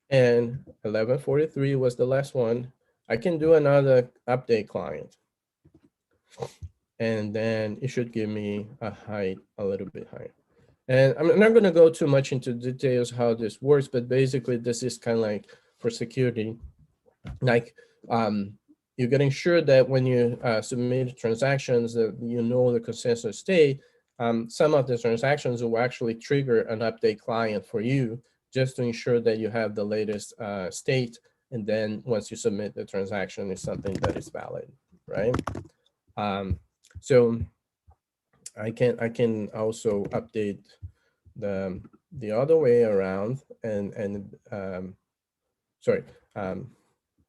and 1143 was the last one. I can do another update client, and then it should give me a height a little bit higher. And I'm not going to go too much into details how this works, but basically this is kind of like for security, like you're getting sure that when you submit transactions that you know the consensus state, some of the transactions will actually trigger an update client for you just to ensure that you have the latest state. And then once you submit the transaction, it's something that is valid, right? So I can also update the other way around, and sorry,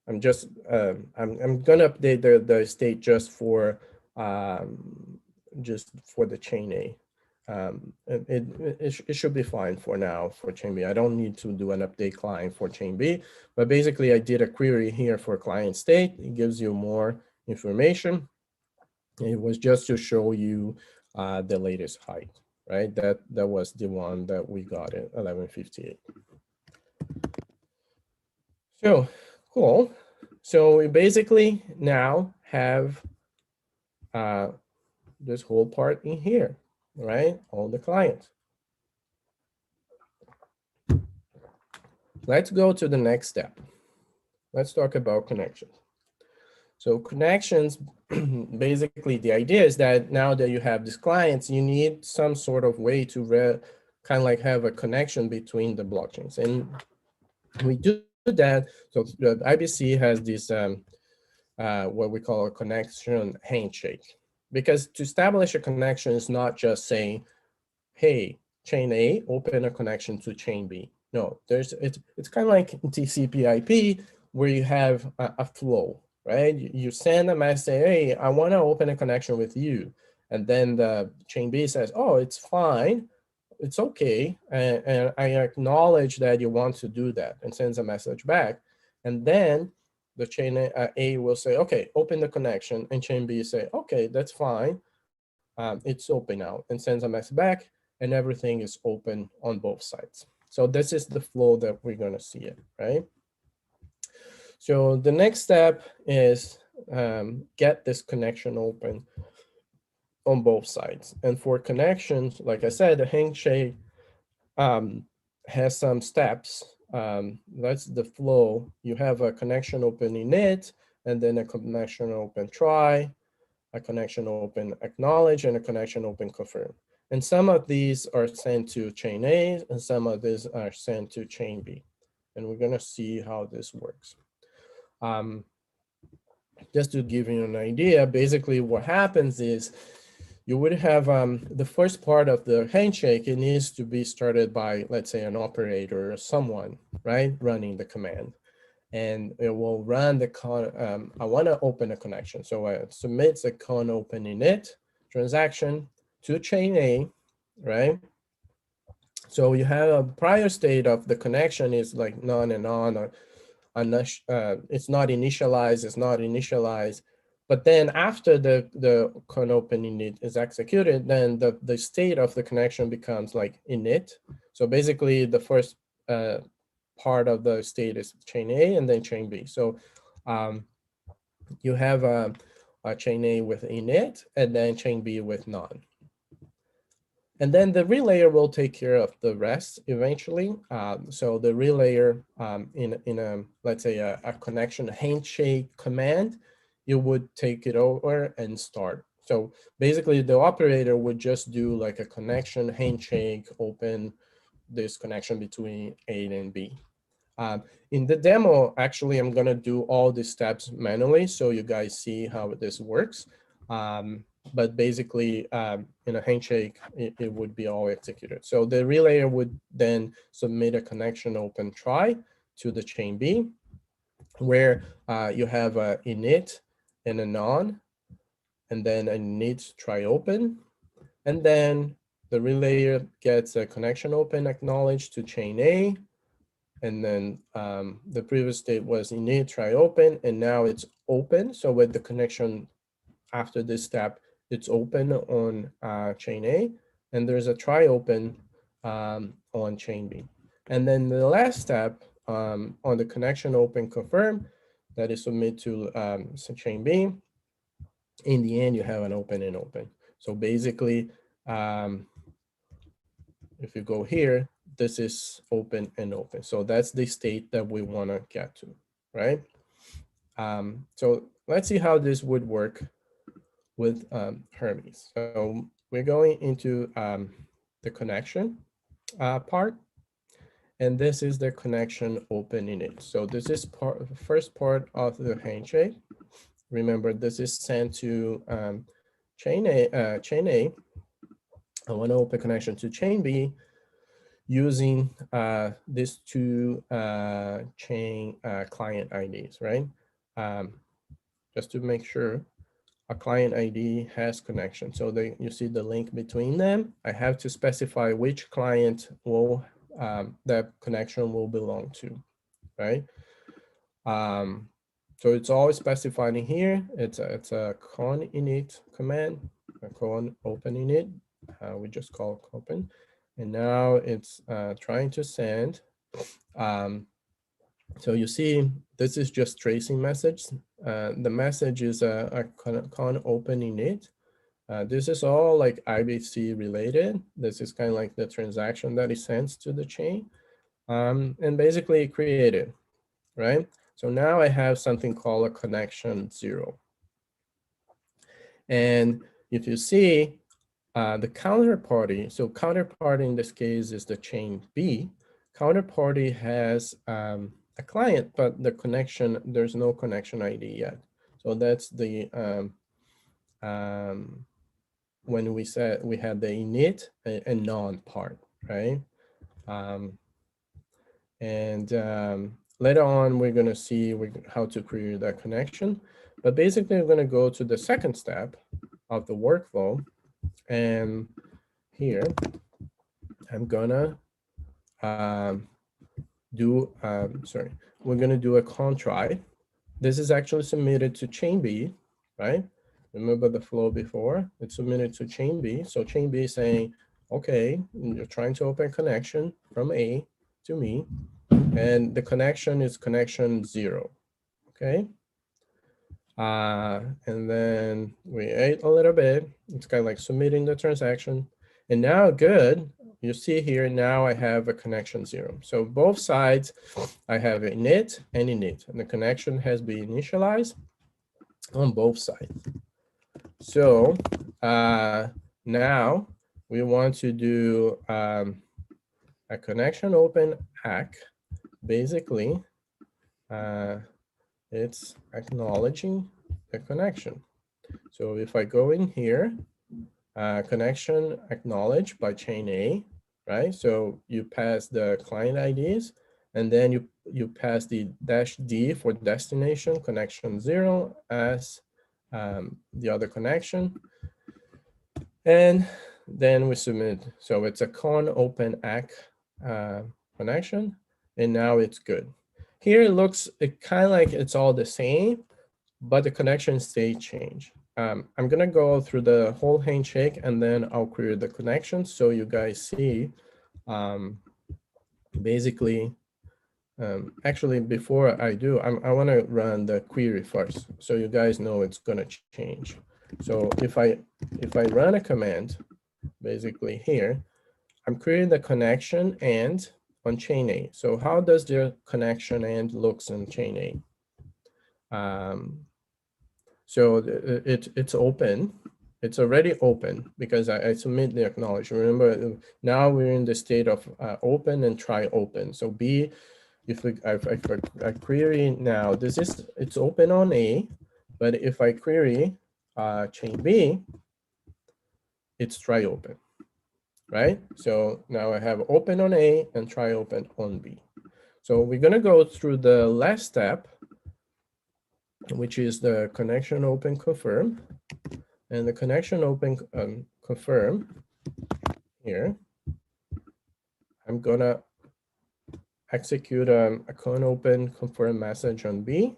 I'm just I'm gonna update the state just for the chain A. It should be fine for now for chain B. I don't need to do an update client for chain B, but basically I did a query here for client state. It gives you more information. It was just to show you the latest height, right? That was the one that we got at 1158. So cool. So we basically now have this whole part in here, right? All the clients. Let's go to the next step. Let's talk about connections. So connections, basically the idea is that now that you have these clients, you need some sort of way to kind of like have a connection between the blockchains. And we do that. So the IBC has this, what we call a connection handshake. Because to establish a connection is not just saying, hey, chain A, open a connection to chain B. No, it's kind of like TCPIP where you have a flow, right? You send a message, say, hey, I want to open a connection with you. And then the chain B says, oh, it's fine. It's okay. And I acknowledge that you want to do that, and sends a message back. And then the chain A will say, okay, open the connection. And chain B say, okay, that's fine. It's open now, and sends a message back, and everything is open on both sides. So this is the flow that we're going to see it, right? So the next step is get this connection open on both sides. And for connections, like I said, the handshake has some steps. That's the flow. You have a connection open init, and then a connection open try, a connection open acknowledge, and a connection open confirm. And some of these are sent to chain A, and some of these are sent to chain B. And we're going to see how this works. Just to give you an idea, basically what happens is you would have the first part of the handshake. It needs to be started by, let's say, an operator or someone, right, running the command. And it will run the con, I want to open a connection. So it submits a con open init transaction to chain A, right? So you have a prior state of the connection is like none and on, or it's not initialized, it's not initialized. But then after the con open init is executed, then the state of the connection becomes like init. So basically the first part of the state is chain A and then chain B. So you have a chain A with init and then chain B with none. And then the relayer will take care of the rest eventually. So the relayer in a, let's say a connection handshake command, you would take it over and start. So basically the operator would just do like a connection handshake, open this connection between A and B. In the demo, actually, I'm gonna do all these steps manually so you guys see how this works. But basically, in a handshake, it would be all executed. So the relayer would then submit a connection open try to the chain B, where you have a init and a non, and then a init try open, and then the relayer gets a connection open acknowledged to chain A, and then the previous state was init try open, and now it's open. So with the connection after this step, it's open on chain A, and there's a try open on chain B. And then the last step on the connection open confirm, that is submit to chain B. In the end, you have an open and open. So basically, if you go here, this is open and open. So that's the state that we want to get to, right? So let's see how this would work with Hermes. So we're going into the connection part, and this is the connection open init. So this is first part of the handshake. Remember, this is sent to chain A. I want to open connection to chain B using these two chain client IDs, right? Just to make sure a client ID has connection. So you see the link between them. I have to specify which client will that connection will belong to, right? So it's always specified in here. It's a con init command, a con open init. We just call open. And now it's trying to send. So you see, this is just tracing message. The message is a con open init. This is all like IBC related. This is kind of like the transaction that it sends to the chain. And basically created, right? So now I have something called a connection 0. And if you see the counterparty, so counterparty in this case is the chain B. Counterparty has a client, but the connection, there's no connection ID yet. So that's the, when we said we had the init and non part, right? later on, we're going to see how to create that connection. But basically, we're going to go to the second step of the workflow. And here, I'm going to we're going to do a contry. This is actually submitted to chain B, right? Remember the flow before? It's submitted to chain B. So chain B is saying, okay, you're trying to open connection from A to me, and the connection is connection 0, okay? And then we wait a little bit. It's kind of like submitting the transaction. And now good, you see here, now I have a connection 0. So both sides, I have a init and init, and the connection has been initialized on both sides. So now we want to do a connection open hack. Basically, it's acknowledging the connection. So if I go in here, connection acknowledged by chain A, right? So you pass the client IDs, and then you pass the -D for destination, connection 0 as the other connection. And then we submit. So it's a con open ACK connection, and now it's good. Here it looks kind of like it's all the same, but the connection state change. I'm gonna go through the whole handshake and then I'll create the connection so you guys see. Basically, actually before I do, I wanna run the query first so you guys know it's gonna change. So if I run a command, basically here, I'm creating the connection and on chain A. So how does the connection and looks in chain A? So it's open. It's already open because I submit the acknowledge. Remember, now we're in the state of open and try open. So B, if I query now, it's open on A, but if I query chain B, it's try open, right? So now I have open on A and try open on B. So we're gonna go through the last step, which is the connection open confirm. And the connection open confirm here, I'm gonna execute a con open confirm message on B.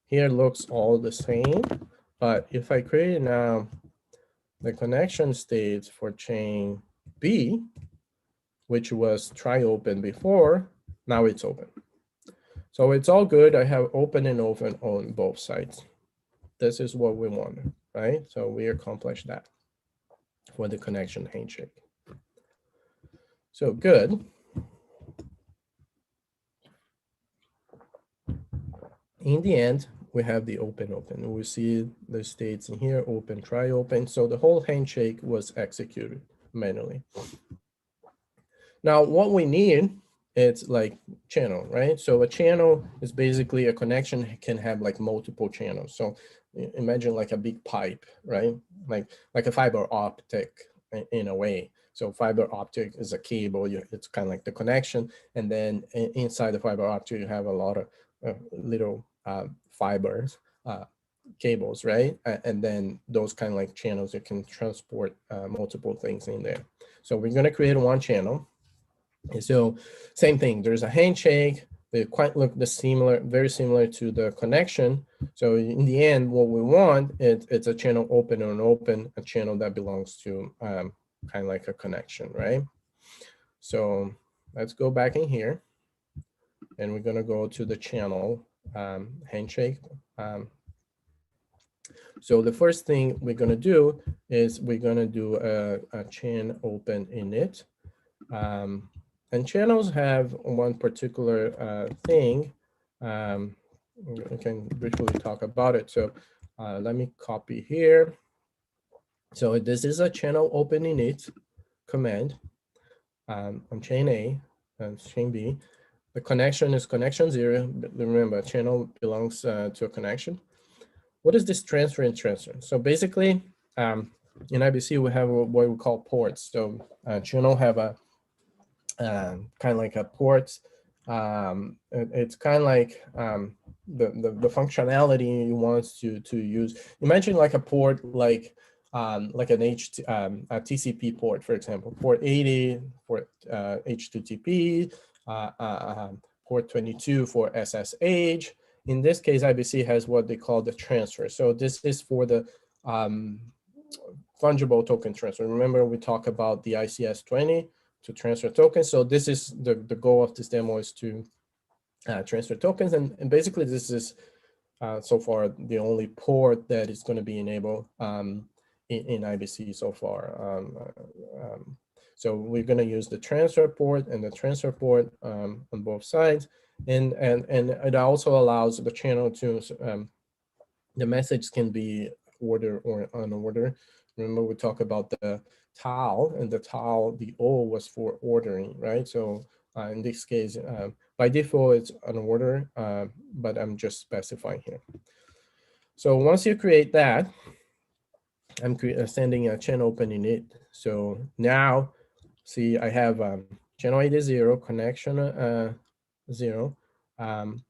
Here looks all the same, but if I create now the connection state for chain B, which was try open before, now it's open. So it's all good. I have open and open on both sides. This is what we want, right? So we accomplished that for the connection handshake. So good. In the end, we have the open. We see the states in here, open, try open. So the whole handshake was executed manually. Now what we need, it's like channel, right? So a channel is basically a connection can have like multiple channels. So imagine like a big pipe, right? Like a fiber optic in a way. So fiber optic is a cable, it's kind of like the connection. And then inside the fiber optic, you have a lot of little fibers, cables, right? And then those kind of like channels that can transport multiple things in there. So we're gonna create one channel. And so same thing, there's a handshake, they quite look very similar to the connection. So in the end, what we want, it's a channel open and open, a channel that belongs to kind of like a connection, right? So let's go back in here and we're gonna go to the channel handshake. So the first thing we're gonna do is we're gonna do a chain open init. And channels have one particular thing. We can briefly talk about it. So let me copy here. So this is a channel open init command on chain A and chain B. The connection is connection 0. Remember, channel belongs to a connection. What is this transfer and transfer? So basically, in IBC, we have what we call ports. So channel have a kind of like a ports It's kind of like the functionality you want to use. Imagine like a port like an a TCP port, for example, port 80 for HTTP, port 22 for SSH. In this case, IBC has what they call the transfer. So this is for the fungible token transfer. Remember, we talked about the ICS 20 to transfer tokens. So this is the goal of this demo is to transfer tokens. And basically, this is so far the only port that is going to be enabled in IBC so far. So we're going to use the transfer port and the transfer port on both sides. And it also allows the channel to, the message can be order or unordered. Remember, we talked about the tile, and the tile, the O was for ordering, right? So in this case, by default, it's unordered, but I'm just specifying here. So once you create that, I'm sending a channel open init. So now, see, I have channel ID 0, connection 0. The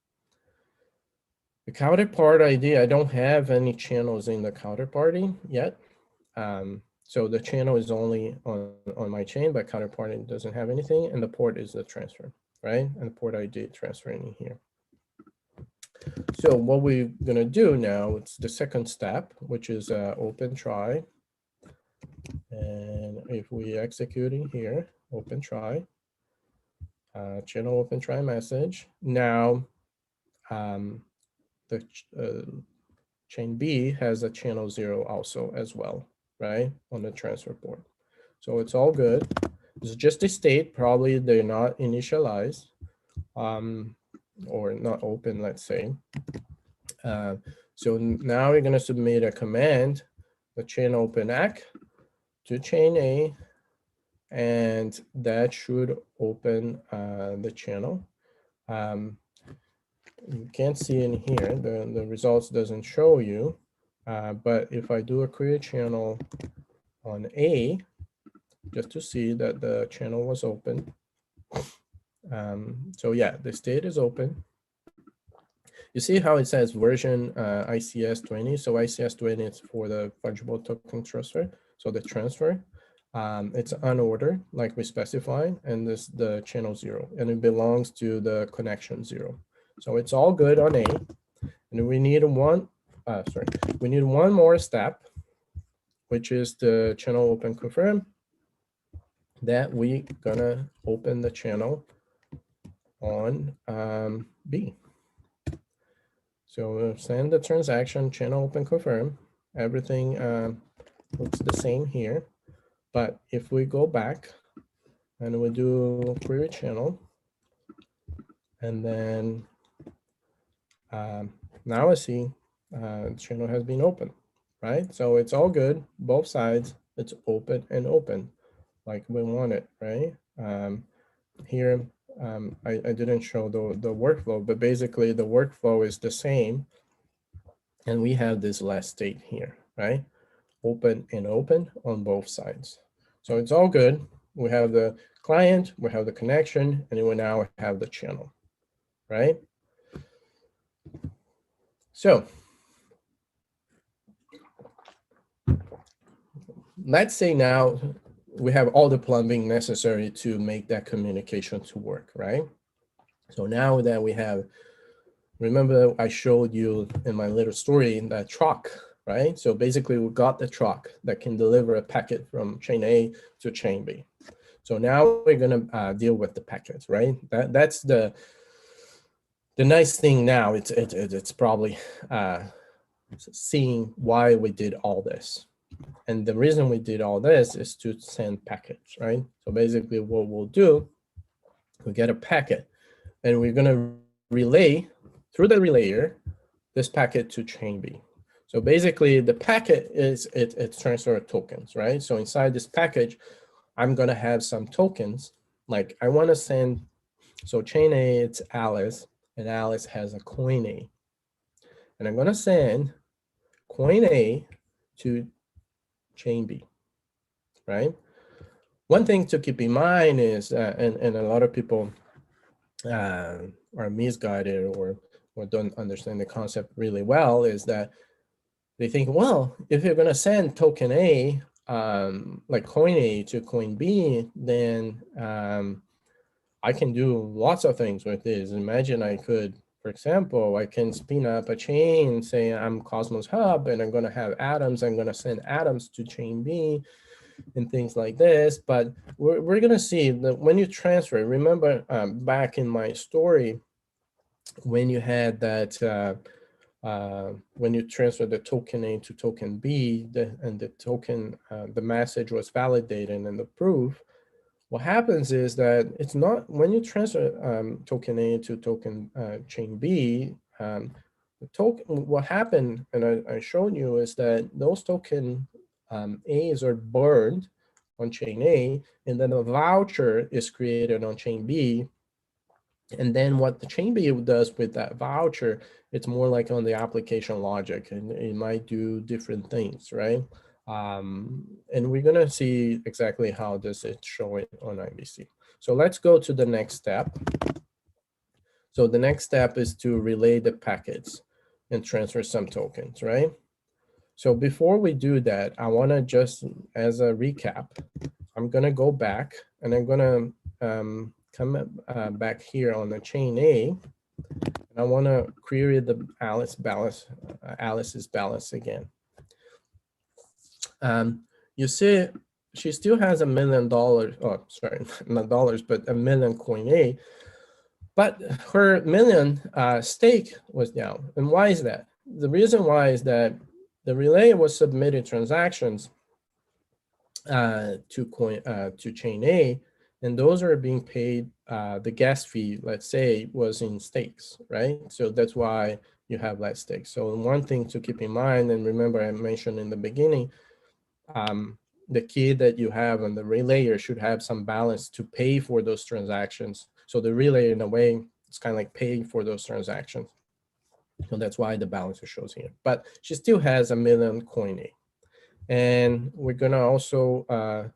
counterpart ID, I don't have any channels in the counterparty yet. So the channel is only on my chain, but counterparty doesn't have anything, and the port is the transfer, right? And the port ID transferring in here. So what we're gonna do now, it's the second step, which is open try. And if we execute in here, open try, channel open try message. Now, the chain B has a channel 0 also as well, right, on the transfer port. So it's all good. It's just a state, probably they're not initialized or not open, let's say. So now we're gonna submit a command, the chain open ACK to chain A, and that should open the channel. You can't see in here, the results doesn't show you, but if I do a create channel on A, just to see that the channel was open. So yeah, the state is open. You see how it says version ICS 20. So ICS 20 is for the fungible token transfer. So the transfer, it's unordered like we specified, and this the channel 0, and it belongs to the connection 0. So it's all good on A, and we need one more step, which is the channel open confirm, that we gonna open the channel on B. So we'll send the transaction, channel open confirm. Everything looks the same here, but if we go back and we do query channel, and then now I see the channel has been opened, right? So it's all good, both sides, it's open and open, like we want it, right? Here, I didn't show the workflow, but basically the workflow is the same. And we have this last state here, right? Open and open on both sides. So it's all good. We have the client, we have the connection, and we now have the channel, right? So let's say now we have all the plumbing necessary to make that communication to work, right? So now that we have, remember I showed you in my little story that truck, right? So basically we got the truck that can deliver a packet from chain A to chain B. So now we're gonna deal with the packets, right? That's the nice thing now. It's probably seeing why we did all this. And the reason we did all this is to send packets, right? So basically what we'll do, we get a packet and we're gonna relay through the relayer this packet to chain B. So basically the packet is, it's transfer of tokens, right? So inside this package, I'm gonna have some tokens, like I wanna send, so chain A, it's Alice, and Alice has a coin A. And I'm gonna send coin A to chain B, right? One thing to keep in mind is, and a lot of people are misguided or don't understand the concept really well is that they think, well, if you're going to send token A, like coin A to coin B, then I can do lots of things with this. Imagine I could, for example, I can spin up a chain, say I'm Cosmos Hub, and I'm going to have atoms. I'm going to send atoms to chain B and things like this. But we're going to see that when you transfer, remember back in my story, when you had that, when you transfer the token A to token B, and the token, the message was validated and approved, what happens is that it's not, when you transfer token A to token chain B, the token, what happened, and I showed you, is that those token A's are burned on chain A, and then a voucher is created on chain B. And then what the chain B does with that voucher, it's more like on the application logic, and it might do different things, right? And we're gonna see exactly how this is showing on IBC. So let's go to the next step. So the next step is to relay the packets and transfer some tokens, right? So before we do that, I wanna just, as a recap, I'm gonna go back and I'm gonna come back here on the chain A, and I wanna query the Alice's balance again. You see, she still has $1 million, oh, sorry, not dollars, but $1 million coin A, but her million stake was down. And why is that? The reason why is that the relay was submitting transactions to chain A, and those are being paid, the gas fee, let's say, was in stakes, right? So that's why you have less stakes. So one thing to keep in mind, and remember I mentioned in the beginning, the key that you have on the relayer should have some balance to pay for those transactions. So the relay, in a way, it's kind of like paying for those transactions. So that's why the balance shows here. But she still has $1 million coin A. And we're gonna also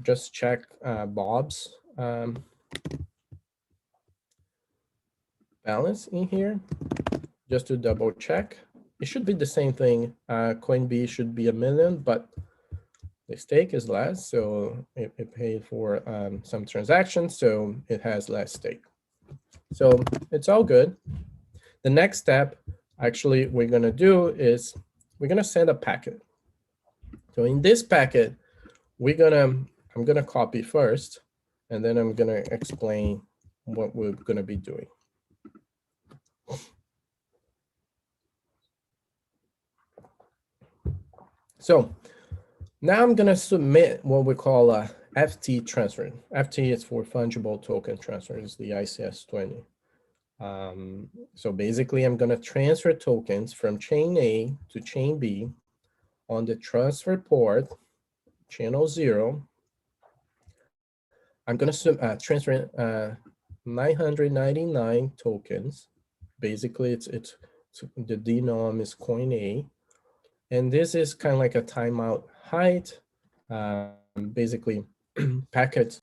just check Bob's balance in here, just to double check. It should be the same thing. Coin B should be $1 million, but the stake is less, so it paid for some transactions, so it has less stake. So it's all good. The next step, actually, we're gonna do is we're gonna send a packet. So in this packet, I'm gonna copy first, and then I'm gonna explain what we're gonna be doing. So now I'm gonna submit what we call a FT transfer. FT is for fungible token transfer, it's the ICS 20. So basically I'm gonna transfer tokens from chain A to chain B on the transfer port, channel 0. I'm gonna transfer 999 tokens. Basically it's the denom is coin A. And this is kind of like a timeout height. Basically, packets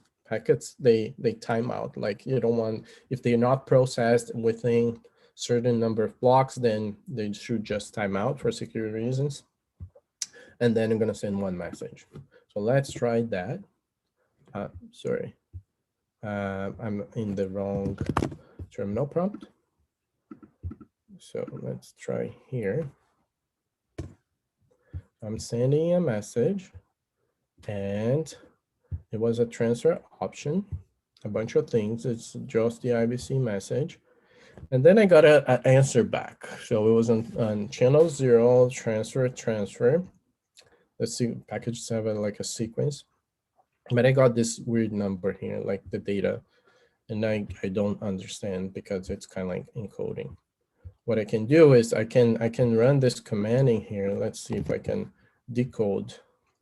they time out. Like you don't want, if they're not processed within certain number of blocks, then they should just time out for security reasons. And then I'm gonna send one message. So let's try that. Sorry, I'm in the wrong terminal prompt. So let's try here. I'm sending a message, and it was a transfer option, a bunch of things. It's just the IBC message. And then I got an answer back. So it was on channel 0, transfer. Let's see, packages have like a sequence. But I got this weird number here, like the data. And I don't understand because it's kind of like encoding. What I can do is I can run this command in here. Let's see if I can decode.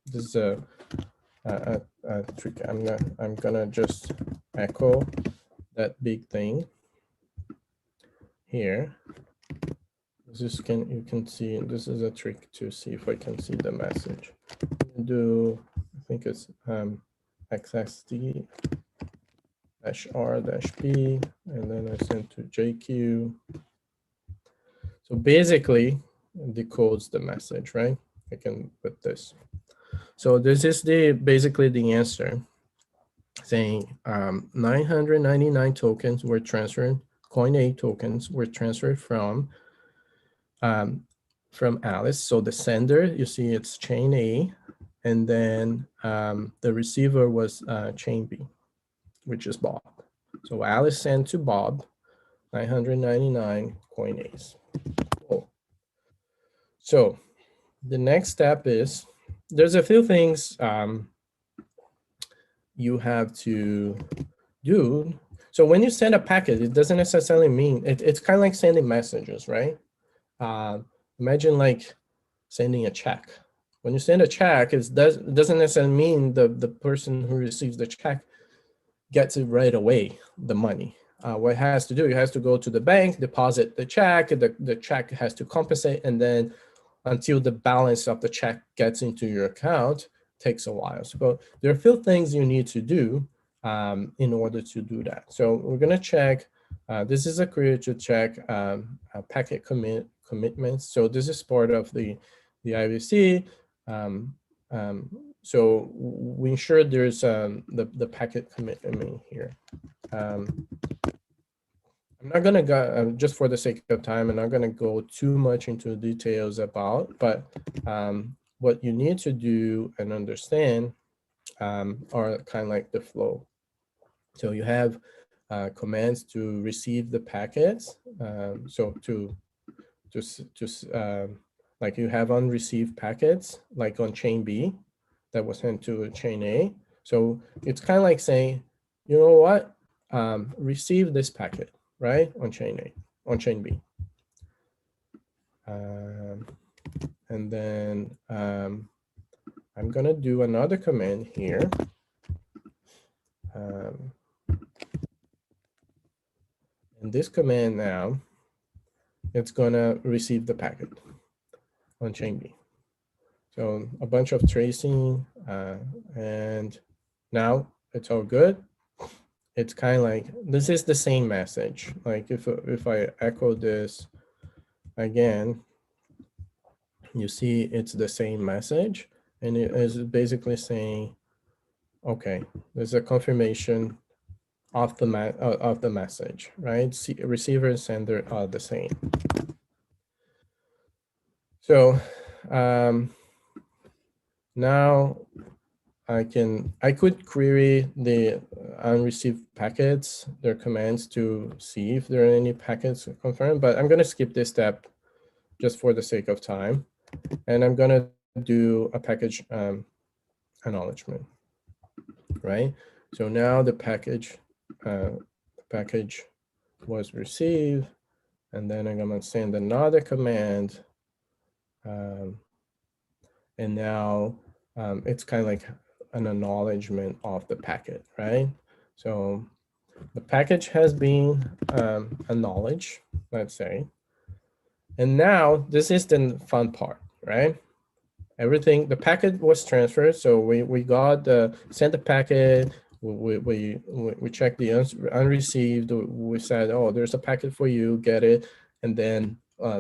This is a trick. I'm gonna just echo that big thing here. You can see this is a trick to see if I can see the message. Do I think it's XXD -R-B and then I send to JQ. So basically decodes the message, right? I can put this. So this is basically the answer, saying 999 tokens were transferred, coin A tokens were transferred from Alice. So the sender, you see it's chain A, and then the receiver was chain B, which is Bob. So Alice sent to Bob 999 coin A's. Cool. So the next step is, there's a few things you have to do. So when you send a packet, it doesn't necessarily mean, it's kind of like sending messages, right? Imagine like sending a check. When you send a check, it doesn't necessarily mean the person who receives the check gets it right away, the money. What it has to do, it has to go to the bank, deposit the check, the check has to compensate, and then until the balance of the check gets into your account, takes a while. So there are a few things you need to do in order to do that. So we're gonna check, this is a query to check packet commitments. So this is part of the IBC. So we ensure there's the packet commitment here. I'm not gonna go, just for the sake of time, I'm not gonna go too much into details about, but what you need to do and understand are kind of like the flow. So you have commands to receive the packets. So like you have unreceived packets, like on chain B that was sent to chain A. So it's kind of like saying, you know what, receive this packet, right, on chain A, on chain B. And then I'm gonna do another command here. And this command now, it's gonna receive the packet on chain B. So a bunch of tracing, and now it's all good. It's kind of like, this is the same message. Like if I echo this again, you see it's the same message, and it is basically saying, okay, there's a confirmation of the message, right? Receiver and sender are the same. So now I could query the unreceived packets, their commands, to see if there are any packets confirmed, but I'm gonna skip this step just for the sake of time. And I'm gonna do a package acknowledgement, right? So now the package was received, and then I'm gonna send another command, and now it's kind of like an acknowledgement of the packet, right? So the package has been acknowledged, let's say. And now this is the fun part, right? Everything, the packet was transferred. So we got sent the packet, we checked the unreceived, we said, oh, there's a packet for you, get it. And then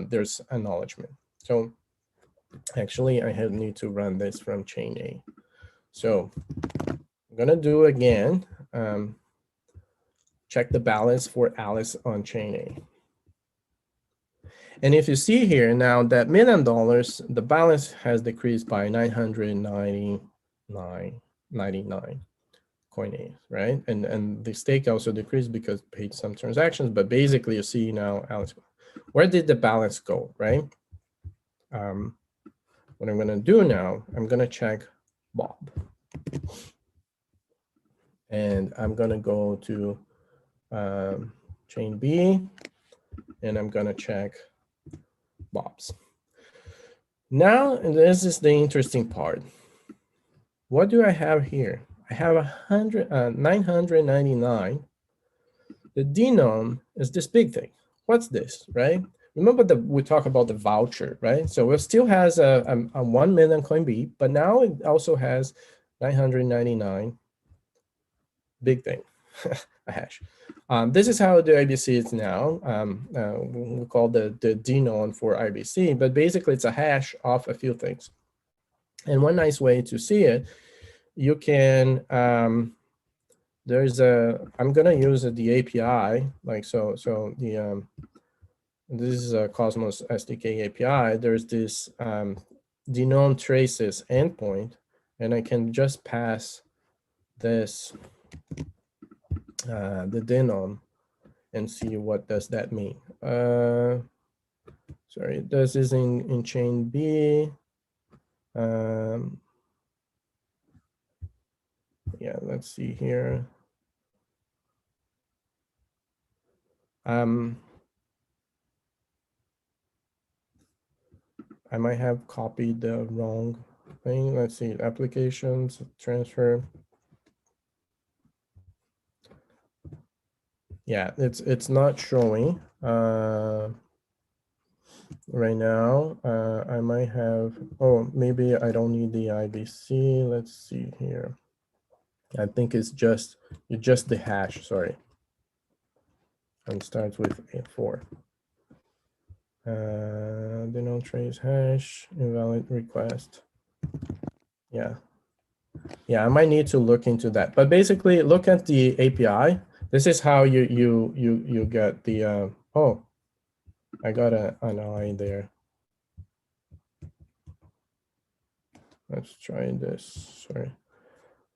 there's acknowledgement. So actually I need to run this from chain A. So I'm gonna do again, check the balance for Alice on chain A. And if you see here now that $1 million, the balance has decreased by 999.99 coin A, right? And the stake also decreased because paid some transactions, but basically you see now, Alice, where did the balance go, right? What I'm gonna do now, I'm gonna check Bob. And I'm gonna go to chain B, and I'm gonna check Bob's. Now, this is the interesting part. What do I have here? I have 999. The denom is this big thing. What's this, right? Remember that we talked about the voucher, right? So it still has a 1 million coin B, but now it also has 999 big thing. a hash. This is how the IBC is now. We call the denom for IBC, but basically it's a hash of a few things. And one nice way to see it, you can, there's a, I'm gonna use the API, like so the, this is a Cosmos SDK API. There's this denom traces endpoint, and I can just pass this, the denom, and see what does that mean. Sorry, this is in chain B. Yeah, let's see here. I might have copied the wrong thing. Let's see, applications, transfer. Yeah, it's not showing right now. I might have, oh, maybe I don't need the IBC. Let's see here. I think it's just the hash, sorry. And starts with A4. Denom trace hash, invalid request. Yeah. Yeah, I might need to look into that. But basically, look at the API. This is how you get the, oh, I got an I there. Let's try this, sorry.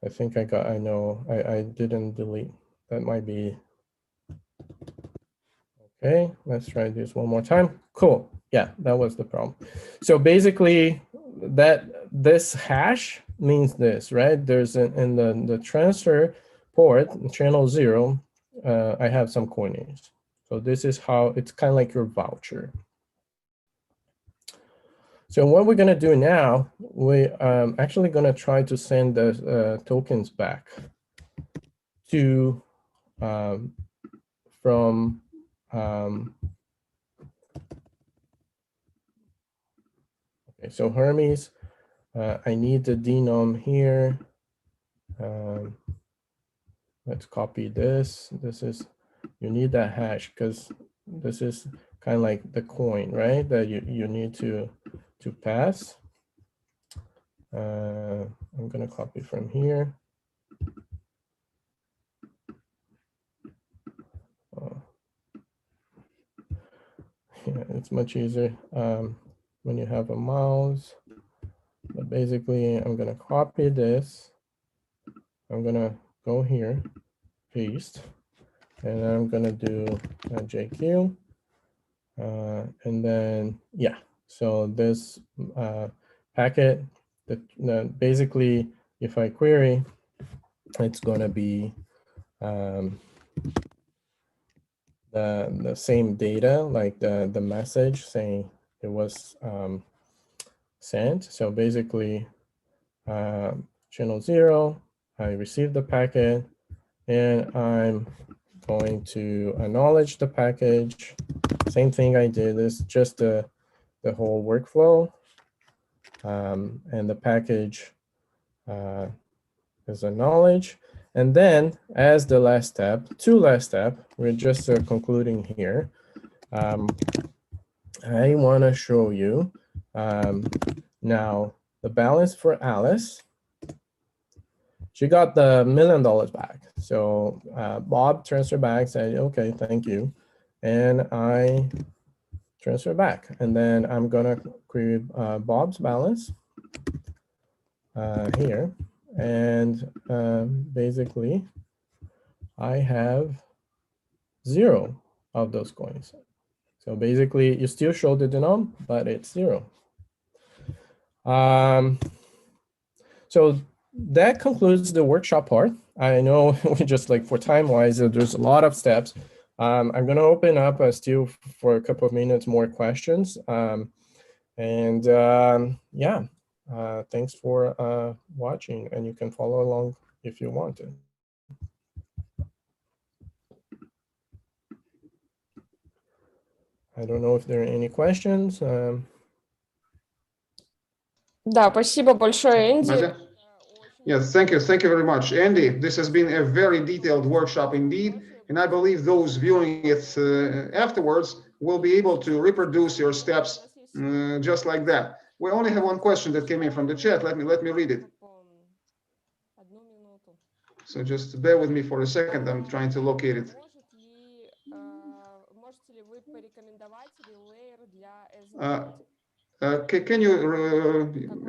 I think I know, I didn't delete. That might be, okay, let's try this one more time. Cool, yeah, that was the problem. So basically, this hash means this, right? There's in the transfer port, channel 0, I have some coordinates. So this is how, it's kind of like your voucher. So what we're going to do now, we actually going to try to send the tokens back to from okay, so Hermes, I need the denom here. Let's copy this. This is, you need that hash because this is kind of like the coin, right? That you need to pass. I'm going to copy from here. Yeah, it's much easier when you have a mouse. But basically, I'm going to copy this. I'm going to go here, paste, and I'm going to do a JQ. And then, yeah, so this packet, basically, if I query, it's going to be the same data, like the message saying it was sent. So basically, channel 0, I received the packet, and I'm going to acknowledge the package. Same thing I did, is just the whole workflow, and the package is acknowledged. And then, as the last step, we're just concluding here. I want to show you now the balance for Alice. She got the $1 million back. So Bob transferred back, said, okay, thank you. And I transfer back. And then I'm going to query Bob's balance here. And basically, I have 0 of those coins. So basically, you still show the denom, but it's 0. So that concludes the workshop part. I know we just like for time-wise, there's a lot of steps. I'm going to open up still for a couple of minutes more questions. Yeah, thanks for watching, and you can follow along if you want to. I don't know if there are any questions. Да, спасибо большое, Энди. Yes, thank you very much, Andy. This has been a very detailed workshop indeed, and I believe those viewing it afterwards will be able to reproduce your steps just like that. We only have one question that came in from the chat. Let me read it. So just bear with me for a second. I'm trying to locate it. Can you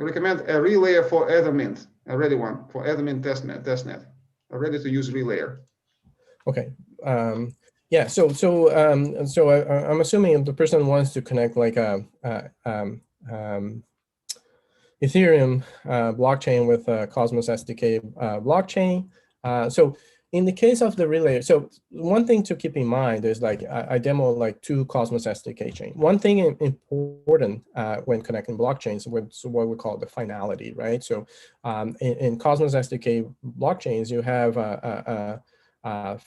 recommend a relayer for Ethermint, a ready one for Ethermint testnet, a ready-to-use relayer? Okay. Yeah. So I'm assuming if the person wants to connect like a Ethereum blockchain with Cosmos SDK blockchain. So in the case of the relayer, so one thing to keep in mind is like I demoed like 2 Cosmos SDK chain. One thing important when connecting blockchains is what we call the finality, right? So in Cosmos SDK blockchains, you have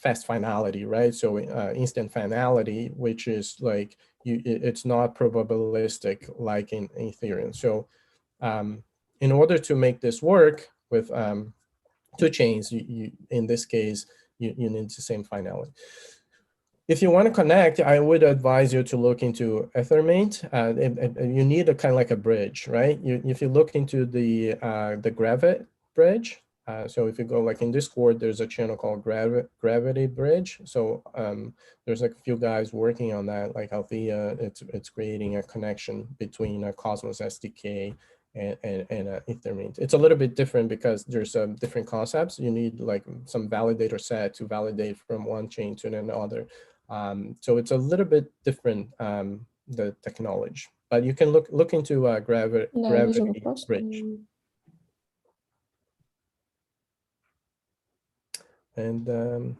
fast finality, right? So instant finality, which is like it's not probabilistic like in Ethereum. So in order to make this work with 2 chains, in this case, you need the same finality. If you want to connect, I would advise you to look into Ethermint. You need a kind of like a bridge, right? If you look into the Gravity bridge, so if you go like in Discord, there's a channel called Gravity Bridge. So there's like a few guys working on that, like Althea. It's creating a connection between a Cosmos SDK and Ethermint. It's a little bit different because there's different concepts. You need like some validator set to validate from one chain to another. So it's a little bit different, the technology, but you can look into Gravity Bridge. And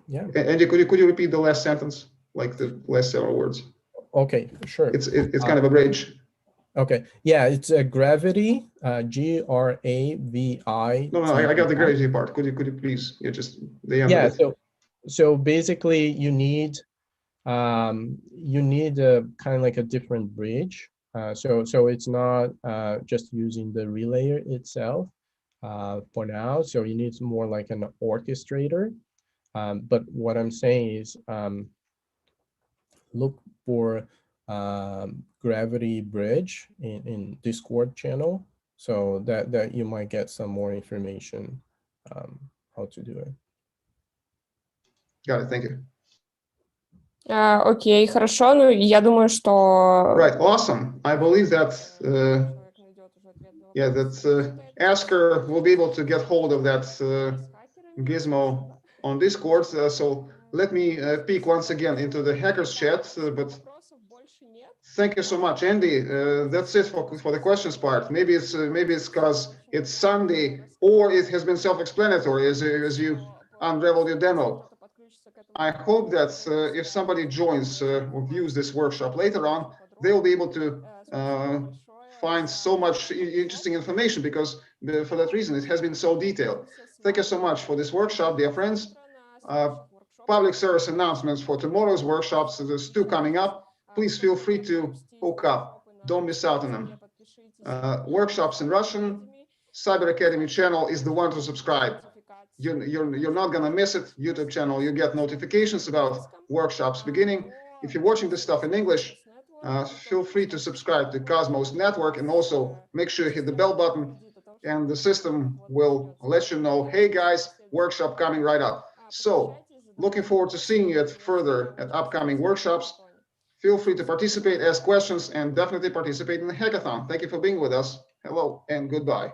yeah. Andy, could you repeat the last sentence, like the last several words? Okay, sure. It's kind of a bridge. Okay, yeah, it's a Gravity, Gravi. No, I got the Gravity part. Could you please? You just the end of it. So basically, you need a kind of like a different bridge. So it's not just using the relayer itself for now. So you need more like an orchestrator. But what I'm saying is look for Gravity Bridge in Discord channel, so that you might get some more information how to do it. Got it. Thank you. Окей, хорошо. Ну, я думаю, что... Right, awesome. I believe that, Asker will be able to get hold of that gizmo on Discord. So let me peek once again into the hackers chat. But thank you so much, Andy. That's it for the questions part. Maybe it's because it's Sunday, or it has been self-explanatory as you unraveled your demo. I hope that if somebody joins or views this workshop later on, they'll be able to find so much interesting information, because for that reason, it has been so detailed. Thank you so much for this workshop, dear friends. Public service announcements for tomorrow's workshops. There's 2 coming up. Please feel free to hook up. Don't miss out on them. Workshops in Russian. Cyber Academy channel is the one to subscribe. You're not gonna miss it. YouTube channel, you get notifications about workshops beginning. If you're watching this stuff in English, feel free to subscribe to Cosmos Network, and also make sure you hit the bell button, and the system will let you know, hey guys, workshop coming right up. So looking forward to seeing you further at upcoming workshops. Feel free to participate, ask questions, and definitely participate in the hackathon. Thank you for being with us. Hello and goodbye.